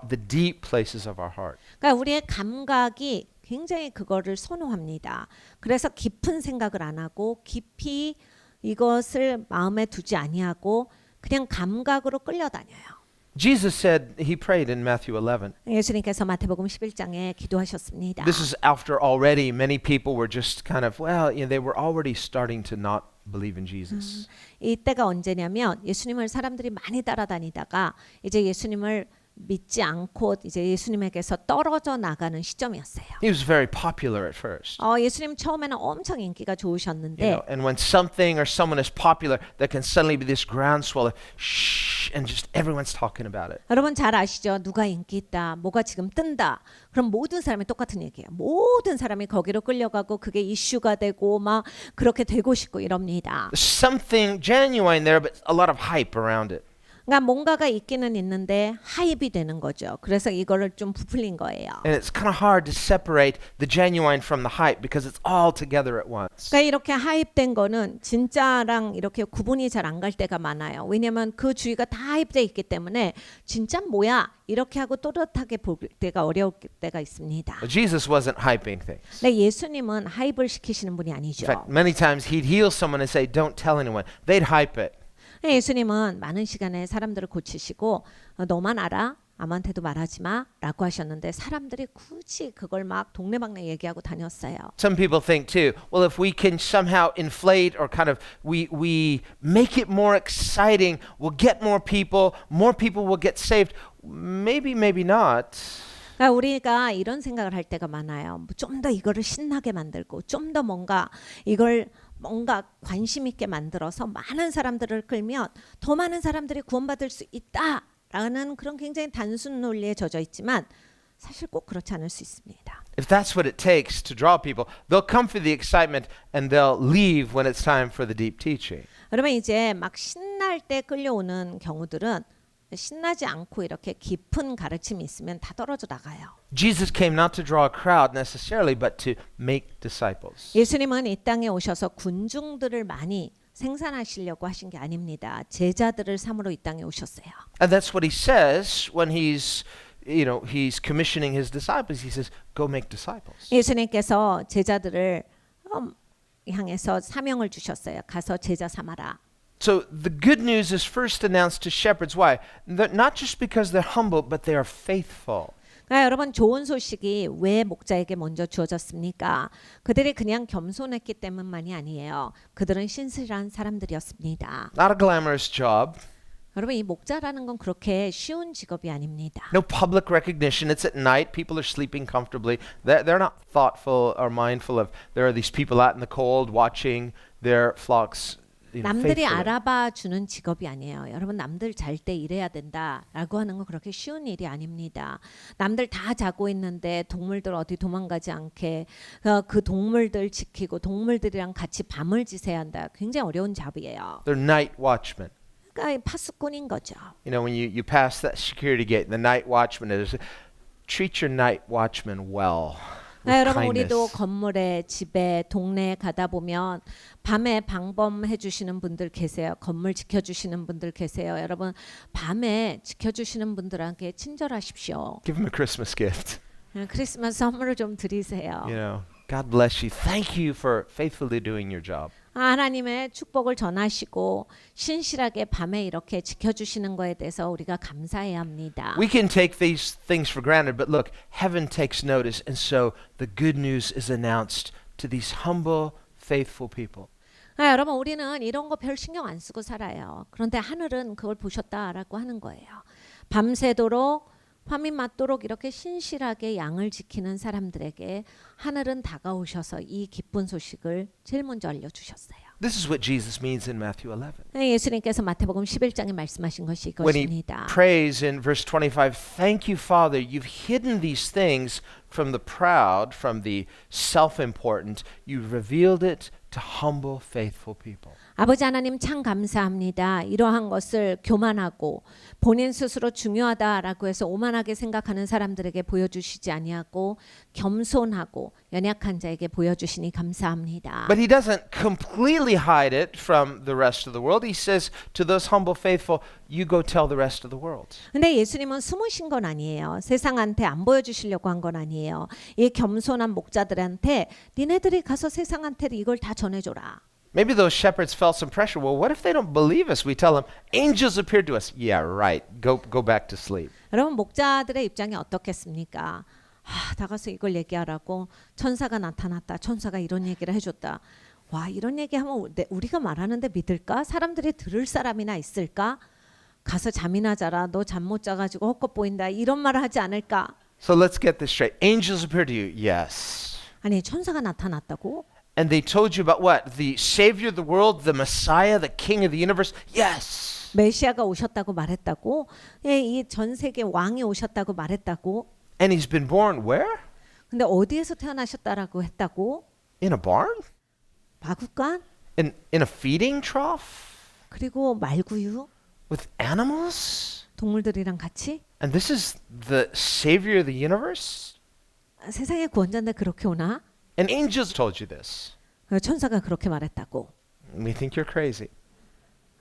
the deep places of our heart. 그러니까 우리의 감각이 굉장히 그거를 선호합니다. 그래서 깊은 생각을 안 하고 깊이 이것을 마음에 두지 아니하고 그냥 감각으로 끌려다녀요. Jesus said, he prayed in Matthew 11. 예수님께서 마태복음 11장에 기도하셨습니다. This is after already many people were just kind of, well, they were already starting to not believe in Jesus. 이때가 언제냐면 예수님을 사람들이 많이 따라다니다가 이제 예수님을 믿지 않고 이제 예수님에게서 떨어져 나가는 시점이었어요. He was very popular at first. 예수님 처음에는 엄청 인기가 좋으셨는데 And when something or someone is popular, there can suddenly be this groundswell of shh, and just everyone's talking about it. 여러분 잘 아시죠? 누가 인기 있다, 뭐가 지금 뜬다. 그럼 모든 사람이 똑같은 얘기예요. 모든 사람이 거기로 끌려가고 그게 이슈가 되고 막 그렇게 되고 싶고 이럽니다. There's something genuine there, but a lot of hype around it. 그러니까 뭔가가 있기는 있는데 하입이 되는 거죠. 그래서 이거를 좀 부풀린 거예요. And it's kind of hard to separate the genuine from the hype because it's all together at once. 그러니까 이렇게 하입된 거는 진짜랑 이렇게 구분이 잘 안 갈 때가 많아요. 왜냐하면 그 주위가 다 하입돼 있기 때문에 진짜 뭐야 이렇게 하고 또렷하게 볼 때가 어려울 때가 있습니다. But Jesus wasn't hyping things. 근데 예수님은 하입을 시키시는 분이 In 아니죠. fact, many times he'd heal someone and say, "Don't tell anyone." They'd hype it. 예수님은 많은 시간에 사람들을 고치시고 너만 알아? 아무한테도 말하지 마 라고 하셨는데 사람들이 굳이 그걸 막 동네방네 얘기하고 다녔어요. Some people think too, well, if we can somehow inflate or kind of we make it more exciting, we'll get more people will get saved. Maybe not. 그러니까 우리가 이런 생각을 할 때가 많아요. 좀 더 이거를 신나게 만들고 좀 더 뭔가 이걸 뭔가 관심 있게 만들어서 많은 사람들을 끌면 더 많은 사람들이 구원받을 수 있다라는 그런 굉장히 단순 논리에 젖어 있지만 사실 꼭 그렇지 않을 수 있습니다. If that's what it takes to draw people, they'll come for the excitement and they'll leave when it's time for the deep teaching. 그러면 이제 막 신날 때 끌려오는 경우들은 신나지 않고 이렇게 깊은 가르침이 있으면 다 떨어져 나가요. Jesus came not to draw a crowd necessarily, but to make disciples. 예수님은 이 땅에 오셔서 군중들을 많이 생산하시려고 하신 게 아닙니다. 제자들을 삼으러 이 땅에 오셨어요. And that's what he says when he's commissioning his disciples. He says, "Go make disciples." 예수님께서 제자들을 향해서 사명을 주셨어요. 가서 제자 삼아라. So the good news is first announced to shepherds. Why? Not just because they're humble, but they are faithful. 그러니까 여러분 좋은 소식이 왜 목자에게 먼저 주어졌습니까? 그들이 그냥 겸손했기 때문만이 아니에요. 그들은 신실한 사람들이었습니다. Not a glamorous job. 여러분 이 목자라는 건 그렇게 쉬운 직업이 아닙니다. No public recognition. It's at night. People are sleeping comfortably. They're not thoughtful or mindful of there are these people out in the cold watching their flocks. 남들이 faithfully. 알아봐 주는 직업이 아니에요. 여러분 남들 잘 때 일해야 된다라고 하는 건 그렇게 쉬운 일이 아닙니다. 남들 다 자고 있는데 동물들 어디 도망가지 않게 그 동물들 지키고 동물들이랑 같이 밤을 지새야 한다. 굉장히 어려운 잡이에요. They're night watchmen. 그러니까 파수꾼인 거죠. When you pass that security gate, the night watchman is treat your night watchman well. 여러분 우리도 건물에 집에 동네에 가다 보면 밤에 방범해 주시는 분들 계세요. 건물 지켜주시는 분들 계세요. 여러분 밤에 지켜주시는 분들에게 친절하십시오. Give them a Christmas gift. 크리스마스 선물을 좀 드리세요. God bless you. Thank you for faithfully doing your job. 하나님의 축복을 전하시고 신실하게 밤에 이렇게 지켜주시는 거에 대해서 우리가 감사해야 합니다. We can take these things for granted, but look, heaven takes notice, and so the good news is announced to these humble, faithful people. 여러분 우리는 이런 거 별 신경 안 쓰고 살아요. 그런데 하늘은 그걸 보셨다라고 하는 거예요. 밤새도록 밤이 맞도록 이렇게 신실하게 양을 지키는 사람들에게 하늘은 다가오셔서 이 기쁜 소식을 제일 먼저 알려주셨어요. This is what Jesus means in Matthew 11. 예수님께서 마태복음 11장에 말씀하신 것이 When he 이것입니다. prays in verse 25, thank you, Father, you've hidden these things from the proud, from the self-important. You've revealed it to humble, faithful people. 아버지 하나님 참 감사합니다. 이러한 것을 교만하고 본인 스스로 중요하다라고 해서 오만하게 생각하는 사람들에게 보여주시지 아니하고 겸손하고 연약한 자에게 보여주시니 감사합니다. But he doesn't completely hide it from the rest of the world. He says to those humble, faithful, you go tell the rest of the world. 근데 예수님은 숨으신 건 아니에요. 세상한테 안 보여주시려고 한 건 아니에요. 이 겸손한 목자들한테 니네들이 가서 세상한테 이걸 다 전해줘라. Maybe those shepherds felt some pressure. Well, what if they don't believe us? We tell them, angels appeared to us. Yeah, right. Go back to sleep. 여러분 목자들의 입장이 어떻겠습니까? 나가서 이걸 얘기하라고 천사가 나타났다. 천사가 이런 얘기를 해줬다. 와 이런 얘기하면 우리가 말하는데 믿을까? 사람들이 들을 사람이나 있을까? 가서 잠이나 자라. 너 잠 못 자가지고 헛것 보인다. 이런 말을 하지 않을까? So let's get this straight. Angels appeared to you. Yes. 아니 천사가 나타났다고? And they told you about what? The Savior of the world, the Messiah, the King of the universe? Yes. 메시아가 오셨다고 말했다고? 예, 이 전 세계 왕이 오셨다고 말했다고? And he's been born where? 근데 어디에서 태어나셨다라고 했다고? In a barn? 마구간? In a feeding trough? 그리고 말구유? With animals? 동물들이랑 같이? And this is the Savior of the universe? 세상의 구원자인데 그렇게 오나? And angels told you this. 천사가 그렇게 말했다고. We think you're crazy.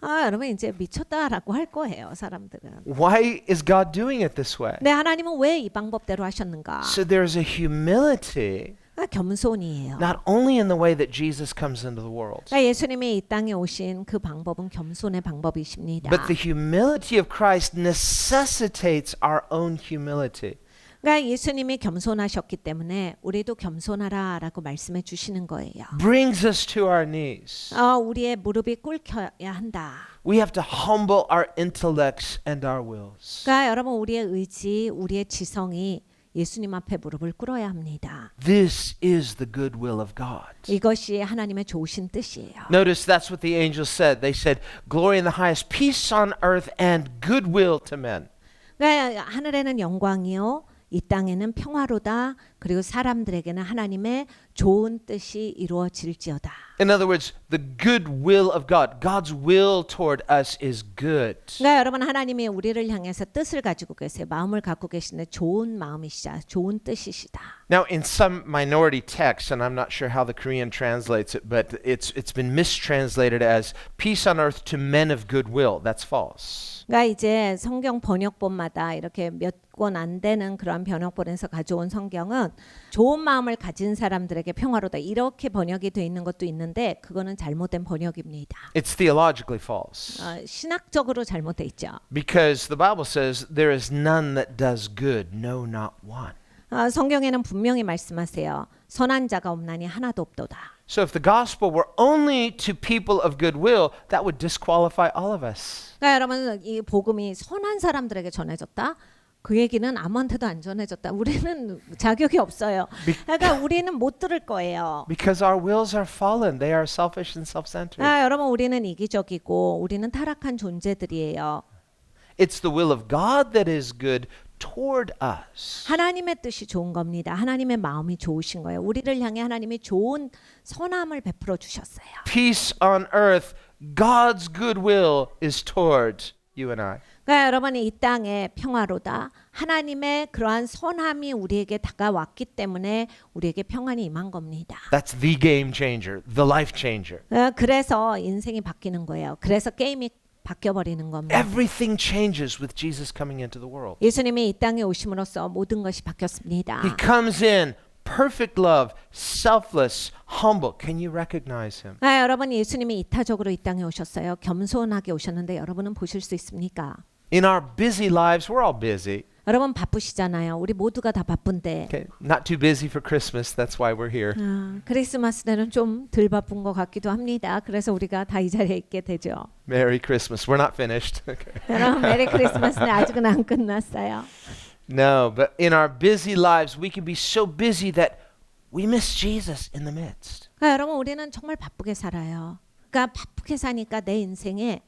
여러분 이제 미쳤다라고 할 거예요, 사람들은. Why is God doing it this way? 네, 하나님은 왜 이 방법대로 하셨는가? So there's a humility, 겸손이에요. not only in the way that Jesus comes into the world, 예수님이 이 땅에 오신 그 방법은 겸손의 방법이십니다. but the humility of Christ necessitates our own humility. 그러니까 예수님이 겸손하셨기 때문에 우리도 겸손하라라고 말씀해 주시는 거예요. Brings us to our knees. 우리의 무릎이 꿇혀야 한다. We have to humble our intellects and our wills. 그러니까 여러분 우리의 의지, 우리의 지성이 예수님 앞에 무릎을 꿇어야 합니다. This is the good will of God. 이것이 하나님의 좋으신 뜻이에요. Notice that's what the angels said. They said, glory in the highest, peace on earth and goodwill to men. 그러니까 하늘에는 영광이요. 이 땅에는 평화로다. 그리고 사람들에게는 하나님의 좋은 뜻이 이루어질지어다. In other words, the good will of God. God's will toward us is good. 그러니까 여러분 하나님이 우리를 향해서 뜻을 가지고 계세요. 마음을 갖고 계시는데 좋은 마음이시다. 좋은 뜻이시다. Now, in some minority texts, and I'm not sure how the Korean translates it, but it's been mistranslated as peace on earth to men of goodwill. That's false. 그러니까 이제 성경 번역본마다 이렇게 몇 권 안 되는 그런 번역본에서 가져온 성경은 좋은 마음을 가진 사람들에게 평화로다 이렇게 번역이 돼 있는 것도 있는데 그거는 잘못된 번역입니다. It's theologically false. 신학적으로 잘못돼 있죠. Because the Bible says there is none that does good, no, not one. 성경에는 분명히 말씀하세요. 선한 자가 없나니 하나도 없도다. So if the gospel were only to people of goodwill, that would disqualify all of us. 그러니까 여러분 이 복음이 선한 사람들에게 전해졌다. 그 얘기는 아무한테도 안 전해졌다. 우리는 자격이 없어요. 그러니까 우리는 못 들을 거예요. Because our wills are fallen. They are selfish and self-centered. 여러분 우리는 이기적이고 우리는 타락한 존재들이에요. It's the will of God that is good toward us. 하나님의 뜻이 좋은 겁니다. 하나님의 마음이 좋으신 거예요. 우리를 향해 하나님이 좋은 선함을 베풀어 주셨어요. Peace on earth. God's good will is toward you and I. 그러니까 여러분 이 땅에 평화로다. 하나님의 그러한 선함이 우리에게 다가왔기 때문에 우리에게 평안이 임한 겁니다. That's the game changer, the life changer. 그래서 인생이 바뀌는 거예요. 그래서 게임이 바뀌어버리는 겁니다. Everything changes with Jesus coming into the world. 예수님이 이 땅에 오심으로써 모든 것이 바뀌었습니다. He comes in perfect love, selfless, humble. Can you recognize him? 여러분 예수님이 이타적으로 이 땅에 오셨어요. 겸손하게 오셨는데 여러분 보실 수 있습니까? In our busy lives, we're all busy. 여러분 바쁘시잖아요. 우리 모두가 다 바쁜데 Okay, not too busy for Christmas. That's why we're here. 크리스마스 때는 좀 덜 바쁜 것 같기도 합니다. 그래서 우리가 다 이 자리에 있게 되죠. Merry Christmas. We're not finished. Okay. 여러분 메리 크리스마스는 아직은 안 끝났어요. No, but in our busy lives, we can be so busy that we miss Jesus in the midst. 여러분 우리는 정말 바쁘게 살아요. 그러니까 바쁘게 사니까 내 인생에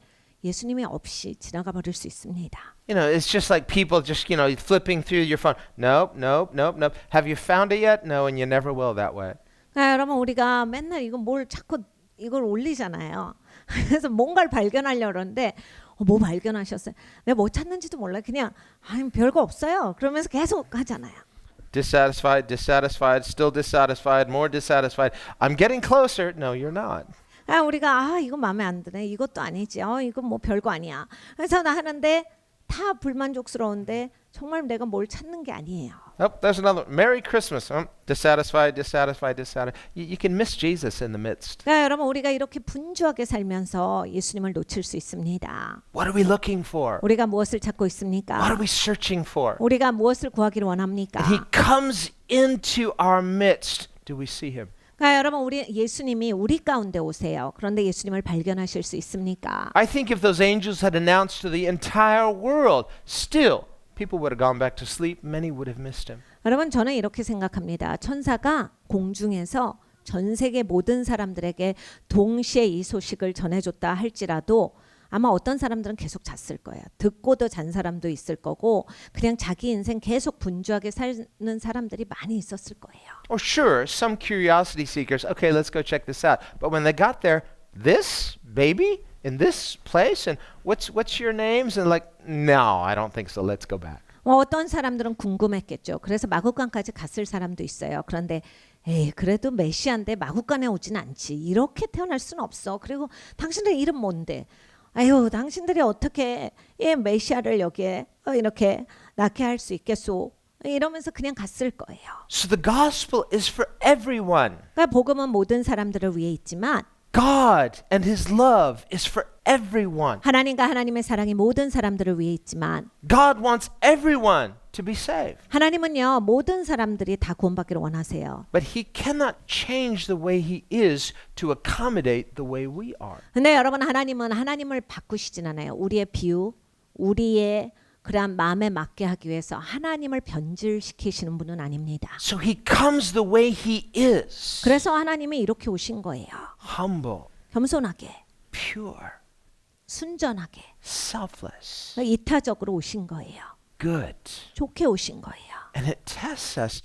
예수님이 없이 지나가 버릴 수 있습니다. You know, it's just like people just, flipping through your phone. Nope, nope, nope, nope. Have you found it yet? No, and you never will that way. 그러니까 여러분 우리가 맨날 이거 뭘 자꾸 이걸 올리잖아요. 그래서 뭔가를 발견하려고 그러는데 뭐 발견하셨어요? 내가 뭐 찾는지도 몰라. 그냥 아니 별거 없어요. 그러면서 계속 하잖아요. Dissatisfied, dissatisfied, still dissatisfied, more dissatisfied. I'm getting closer. No, you're not. 우리가 이거 마음에 안 드네. 이것도 아니지. 이거 뭐 별거 아니야. 그래서 나 하는데 다 불만족스러운데 정말 내가 뭘 찾는 게 아니에요. Oh, there's another one. Merry Christmas. Dissatisfied, dissatisfied, dissatisfied. You can miss Jesus in the midst. 여러분 우리가 이렇게 분주하게 살면서 예수님을 놓칠 수 있습니다. What are we looking for? 우리가 무엇을 찾고 있습니까? What are we searching for? 우리가 무엇을 구하기를 원합니까? And he comes into our midst. Do we see him? 그러니까 여러분 우리 예수님이 우리 가운데 오세요. 그런데 예수님을 발견하실 수 있습니까? I think if those angels had announced to the entire world, still people would have gone back to sleep. Many would have missed him. 여러분 저는 이렇게 생각합니다. 천사가 공중에서 전 세계 모든 사람들에게 동시에 이 소식을 전해줬다 할지라도 아마 어떤 사람들은 계속 잤을 거예요. 듣고도 잔 사람도 있을 거고 그냥 자기 인생 계속 분주하게 사는 사람들이 많이 있었을 거예요. Or sure, some curiosity seekers, okay, let's go check this out. But when they got there, this baby in this place, and what's your names? And like, no, I don't think so. Let's go back. 어떤 사람들은 궁금했겠죠. 그래서 마국간까지 갔을 사람도 있어요. 그런데 그래도 메시아인데 마국간에 오진 않지. 이렇게 태어날 수는 없어. 그리고 당신들 이름 뭔데? 아유, 당신들이 어떻게 이 메시아를 여기에 이렇게 낳게 할 수 있겠소? 이러면서 그냥 갔을 거예요. So the gospel is for everyone. 그러니까 복음은 모든 사람들을 위해 있지만 God and his love is for everyone. 하나님과 하나님의 사랑이 모든 사람들을 위해 있지만 God wants everyone to be saved. 하나님은요 모든 사람들이 다 구원받기를 원하세요. But he cannot change the way he is to accommodate the way we are. 근데 여러분 하나님은 하나님을 바꾸시진 않아요. 우리의 비유, 우리의 그러한 마음에 맞게 하기 위해서 하나님을 변질시키시는 분은 아닙니다. So he comes the way he is. 그래서 하나님이 이렇게 오신 거예요. Humble, 겸손하게, pure, 순전하게, selfless, 이타적으로 오신 거예요. good. 좋게 오신 거예요. And it tests us.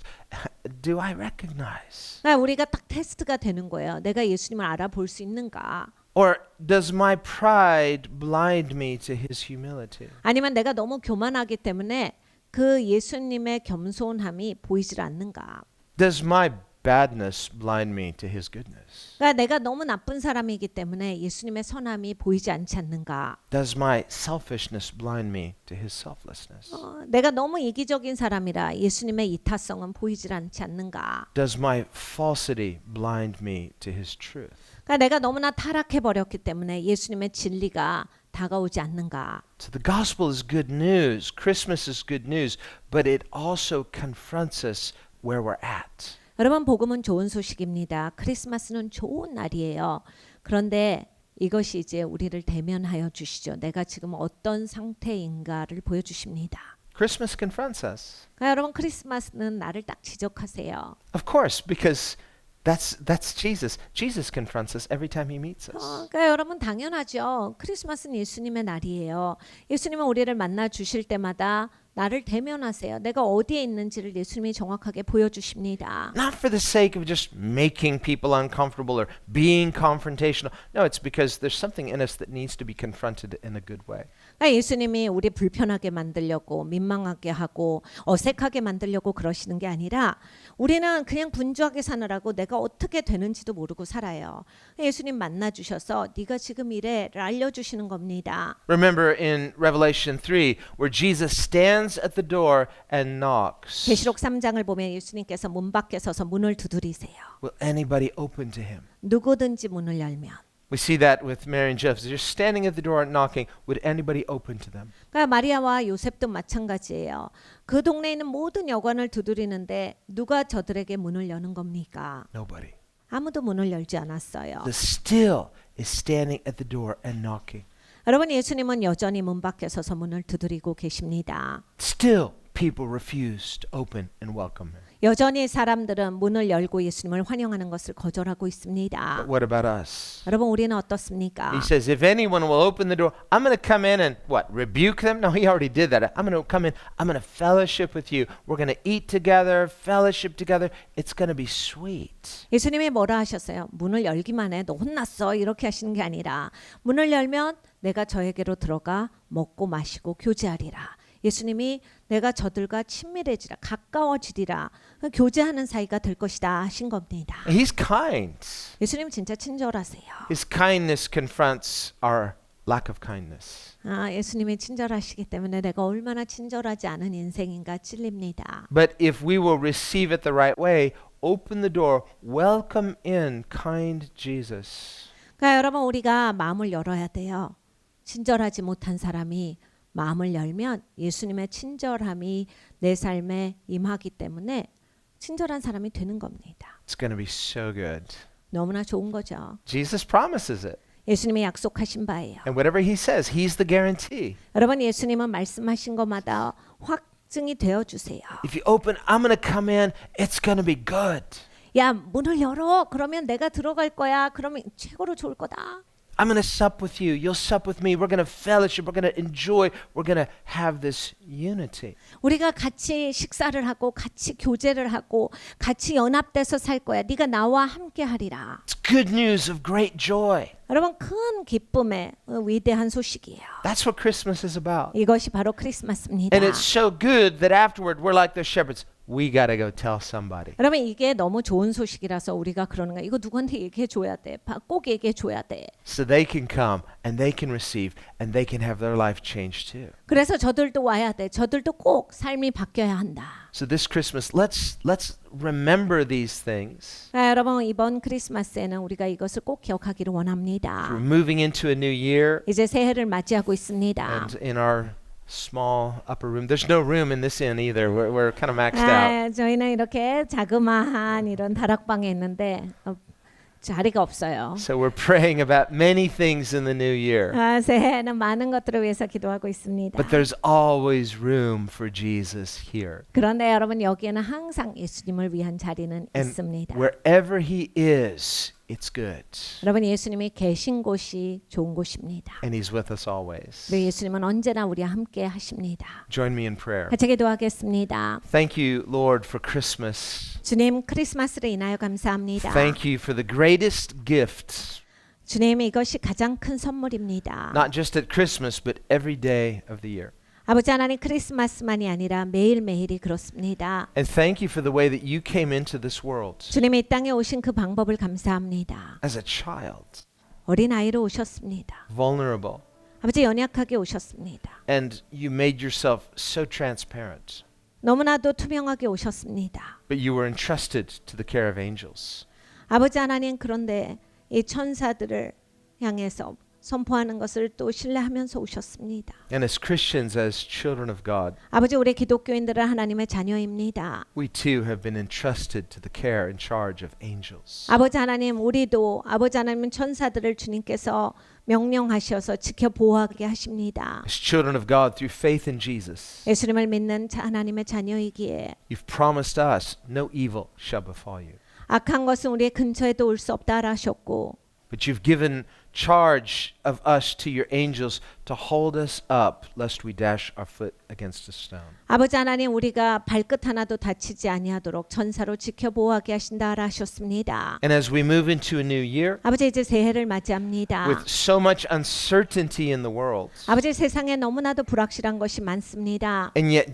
Do I recognize? 그러니까 우리가 딱 테스트가 되는 거예요. 내가 예수님을 알아볼 수 있는가? Or does my pride blind me to his humility? 아니면 내가 너무 교만하기 때문에 그 예수님의 겸손함이 보이질 않는가? Does my badness blind me to his goodness? 그러니까 내가 너무 나쁜 사람이기 때문에 예수님의 선함이 보이지 않지 않는가? Does my selfishness blind me to his selflessness? 내가 너무 이기적인 사람이라 예수님의 이타성은 보이질 않지 않는가? Does my falsity blind me to his truth? 그러니까 내가 너무나 타락해 버렸기 때문에 예수님의 진리가 다가오지 않는가? So the gospel is good news. Christmas is good news, but it also confronts us where we're at. 여러분 복음은 좋은 소식입니다. 크리스마스는 좋은 날이에요. 그런데 이것이 이제 우리를 대면하여 주시죠. 내가 지금 어떤 상태인가를 보여주십니다. Christmas confronts us. 그러니까 여러분 크리스마스는 나를 딱 지적하세요. Of course, because that's Jesus. Jesus confronts us every time he meets us. 그러니까 여러분 당연하죠. 크리스마스는 예수님의 날이에요. 예수님은 우리를 만나 주실 때마다 나를 대면하세요. 내가 어디에 있는지를 예수님이 정확하게 보여주십니다. Not for the sake of just making people uncomfortable or being confrontational. No, it's because there's something in us that needs to be confronted in a good way. 그러니까 예수님이 우리 불편하게 만들려고 민망하게 하고 어색하게 만들려고 그러시는 게 아니라 우리는 그냥 분주하게 사느라고 내가 어떻게 되는지도 모르고 살아요. 예수님 만나 주셔서 네가 지금 이래를 알려주시는 겁니다. Remember in Revelation 3 where Jesus stands at the door and knocks. 계시록 3장을 보면 예수님께서 문 밖에 서서 문을 두드리세요. Will anybody open to him? 누구든지 문을 열면. We see that with Mary and Joseph. They're standing at the door and knocking. Would anybody open to them? 그러니까 마리아와 요셉도 마찬가지예요. 그 동네에 있는 모든 여관을 두드리는데 누가 저들에게 문을 여는 겁니까? Nobody. 아무도 문을 열지 않았어요. The still is standing at the door and knocking. 여러분 예수님은 여전히 문 밖에 서서 문을 두드리고 계십니다. Still people refuse to open and welcome him. 여전히 사람들은 문을 열고 예수님을 환영하는 것을 거절하고 But 있습니다. what about us? 여러분 우리는 어떻습니까? He says, if anyone will open the door, I'm going to come in and what? Rebuke them? No, he already did that. I'm going to come in. I'm going to fellowship with you. We're going to eat together, fellowship together. It's going to be sweet. 예수님이 뭐라 하셨어요? 문을 열기만 해. 너 혼났어. 이렇게 하시는 게 아니라 문을 열면 내가 저에게로 들어가 먹고 마시고 교제하리라. 예수님이 내가 저들과 친밀해지라, 가까워지리라, 교제하는 사이가 될 것이다 하신 겁니다. He's kind. 예수님 진짜 친절하세요. His kindness confronts our lack of kindness. 예수님이 친절하시기 때문에 내가 얼마나 친절하지 않은 인생인가 찔립니다. But if we will receive it the right way, open the door, welcome in kind Jesus. 그러니까 여러분 우리가 마음을 열어야 돼요. 친절하지 못한 사람이 마음을 열면 예수님의 친절함이 내 삶에 임하기 때문에 친절한 사람이 되는 겁니다. It's going to be so good. 너무나 좋은 거죠. Jesus promises it. 예수님이 약속하신 바예요. And whatever he says, he's the guarantee. 여러분 예수님은 말씀하신 것마다 확증이 되어 주세요. If you open, I'm going to come in, it's going to be good. 야 문을 열어. 그러면 내가 들어갈 거야. 그러면 최고로 좋을 거다. I'm going to sup with you. You'll sup with me. We're going to fellowship. We're going to enjoy. We're going to have this unity. 우리가 같이 식사를 하고 같이 교제를 하고 같이 연합돼서 살 거야. 네가 나와 함께 하리라. It's good news of great joy. 여러분 큰 기쁨의 위대한 소식이에요. That's what Christmas is about. 이것이 바로 크리스마스입니다. And it's so good that afterward we're like those shepherds. We got to go tell somebody. 여러분 이게 너무 좋은 소식이라서 우리가 그러는 거야. 이거 누구한테 얘기해 줘야 돼. 꼭 얘기해 줘야 돼. So they can come and they can receive and they can have their life changed too. 그래서 저들도 와야 돼. 저들도 꼭 삶이 바뀌어야 한다. So this Christmas, let's remember these things. 여러분 이번 크리스마스에는 우리가 이것을 꼭 기억하기를 원합니다. We're moving into a new year 이제 새해를 맞이하고 있습니다. and in our small upper room, there's no room in this inn either. We're kind of maxed out. 저희는 이렇게 자그마한 이런 다락방에 있는데 자리가 없어요. So we're praying about many things in the new year. 새해에는 많은 것들을 위해서 기도하고 있습니다. But there's always room for Jesus here. 그런데 여러분 여기에는 항상 예수님을 위한 자리는 And 있습니다. wherever he is, it's good. 여러분 예수님이 계신 곳이 좋은 곳입니다. And he's with us always. 그리고 예수님은 언제나 우리와 함께 하십니다. Join me in prayer. 같이 기도하겠습니다. Thank you, Lord, for Christmas. 주님 크리스마스를 인하여 감사합니다. Thank you for the greatest gift, 주님 이것이 가장 큰 선물입니다. not just at Christmas, but every day of the year. 아버지 하나님 크리스마스만이 아니라 매일매일이 그렇습니다. And thank you for the way that you came into this world 주님이 이 땅에 오신 그 방법을 감사합니다. as a child, 어린아이로 오셨습니다. vulnerable, 아버지 연약하게 오셨습니다. and you made yourself so transparent. 너무나도 투명하게 오셨습니다. But you were entrusted to the care of angels. 아버지 하나님 그런데 이 천사들을 향해서 선포하는 것을 또 신뢰하면서 오셨습니다. And as Christians, as children of God, 아버지 우리 기독교인들은 하나님의 자녀입니다. we too have been entrusted to the care and charge of angels. 아버지 하나님 우리도 아버지 하나님 천사들을 주님께서 명령하셔서 지켜 보호하게 하십니다. As children of God, through faith in Jesus, 예수님을 믿는 하나님의 자녀이기에 you've promised us no evil shall befall you. 악한 것은 우리의 근처에도 올 수 없다 하셨고 But you've given charge of us to your angels to hold us up lest we dash our foot against a stone. 아버지 하나님 우리가 발끝 하나도 다치지 아니하도록 천사로 지켜 보호하게 하신다 하셨습니다. And as we move into a new year 아버지 이제 새해를 맞이합니다. with so much uncertainty in the world, 아버지 세상에 너무나도 불확실한 것이 많습니다. and yet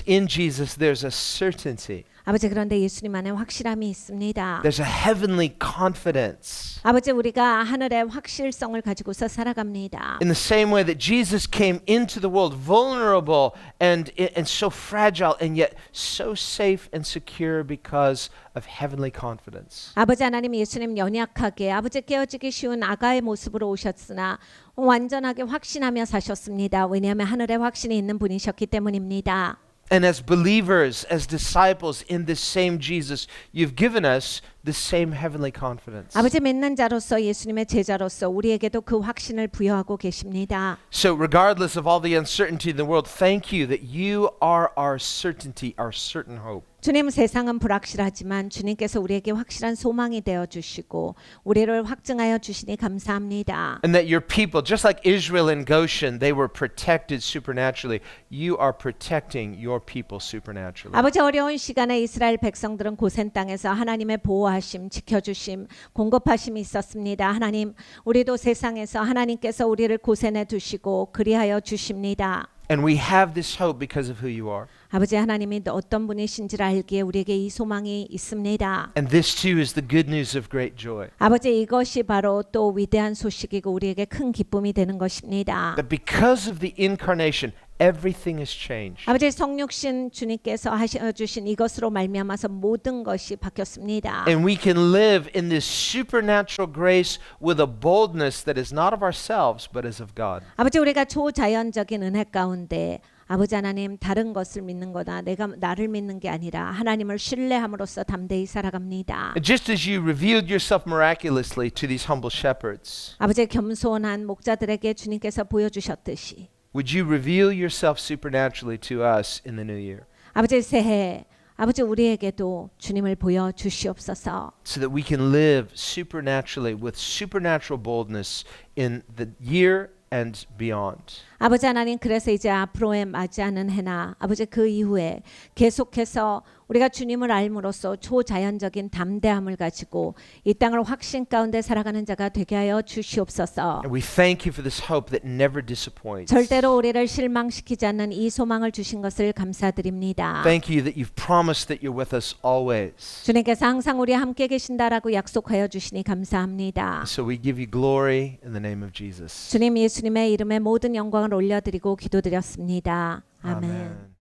in Jesus there's a certainty. 아버지 그런데 예수님 안에 확실함이 있습니다. There's a heavenly confidence. 아버지 우리가 하늘의 확실성을 가지고서 살아갑니다. In the same way that Jesus came into the world vulnerable and so fragile and yet so safe and secure because of heavenly confidence. 아버지 하나님 예수님 연약하게 아버지 깨어지기 쉬운 아가의 모습으로 오셨으나 완전하게 확신하며 사셨습니다. 왜냐하면 하늘의 확신이 있는 분이셨기 때문입니다. And as believers, as disciples in this same Jesus, you've given us the same heavenly confidence. 아버지 믿는 자로서 예수님의 제자로서 우리에게도 그 확신을 부여하고 계십니다. So regardless of all the uncertainty in the world, thank you that you are our certainty, our certain hope. 주님 세상은 불확실하지만 주님께서 우리에게 확실한 소망이 되어 주시고 우리를 확증하여 주시니 감사합니다. And that your people, just like Israel in Goshen, they were protected supernaturally. You are protecting your people supernaturally. 아버지 어려운 시간에 이스라엘 백성들은 고센 땅에서 하나님의 보호하심, 지켜주심, 공급하심이 있었습니다. 하나님, 우리도 세상에서 하나님께서 우리를 고센에 두시고 그리하여 주십니다. And we have this hope because of who you are. 아버지 하나님이 어떤 분이신지를 알기에 우리에게 이 소망이 있습니다. And this too is the good news of great joy. 아버지 이것이 바로 또 위대한 소식이고 우리에게 큰 기쁨이 되는 것입니다. That because of the incarnation, everything has changed. 아버지 성육신 주님께서 하셔 주신 이것으로 말미암아서 모든 것이 바뀌었습니다. And we can live in this supernatural grace with a boldness that is not of ourselves but is of God. 아버지 우리가 초자연적인 은혜 가운데 아버지 하나님 다른 것을 믿는 거다. 내가 나를 믿는 게 아니라 하나님을 신뢰함으로써 담대히 살아갑니다. And just as you revealed yourself miraculously to these humble shepherds, 아버지 겸손한 목자들에게 주님께서 보여주셨듯이 would you reveal yourself supernaturally to us in the new year? 아버지 새해 아버지 우리에게도 주님을 보여 주시옵소서. So that we can live supernaturally with supernatural boldness in the year and beyond. 아버지 하나님 그래서 이제 앞으로에 맞이하는 해나 아버지 그 이후에 계속해서 우리가 주님을 알므로써 초자연적인 담대함을 가지고 이 땅을 확신 가운데 살아가는 자가 되게 하여 주시옵소서. And we thank you for this hope that never disappoints. 절대로 우리를 실망시키지 않는 이 소망을 주신 것을 감사드립니다. Thank you that you've promised that you're with us always. 주님께서 항상 우리 함께 계신다라고 약속하여 주시니 감사합니다. So we give you glory in the name of Jesus. 주님 예수님의 이름에 모든 영광을 올려드리고 기도드렸습니다. 아멘. Amen.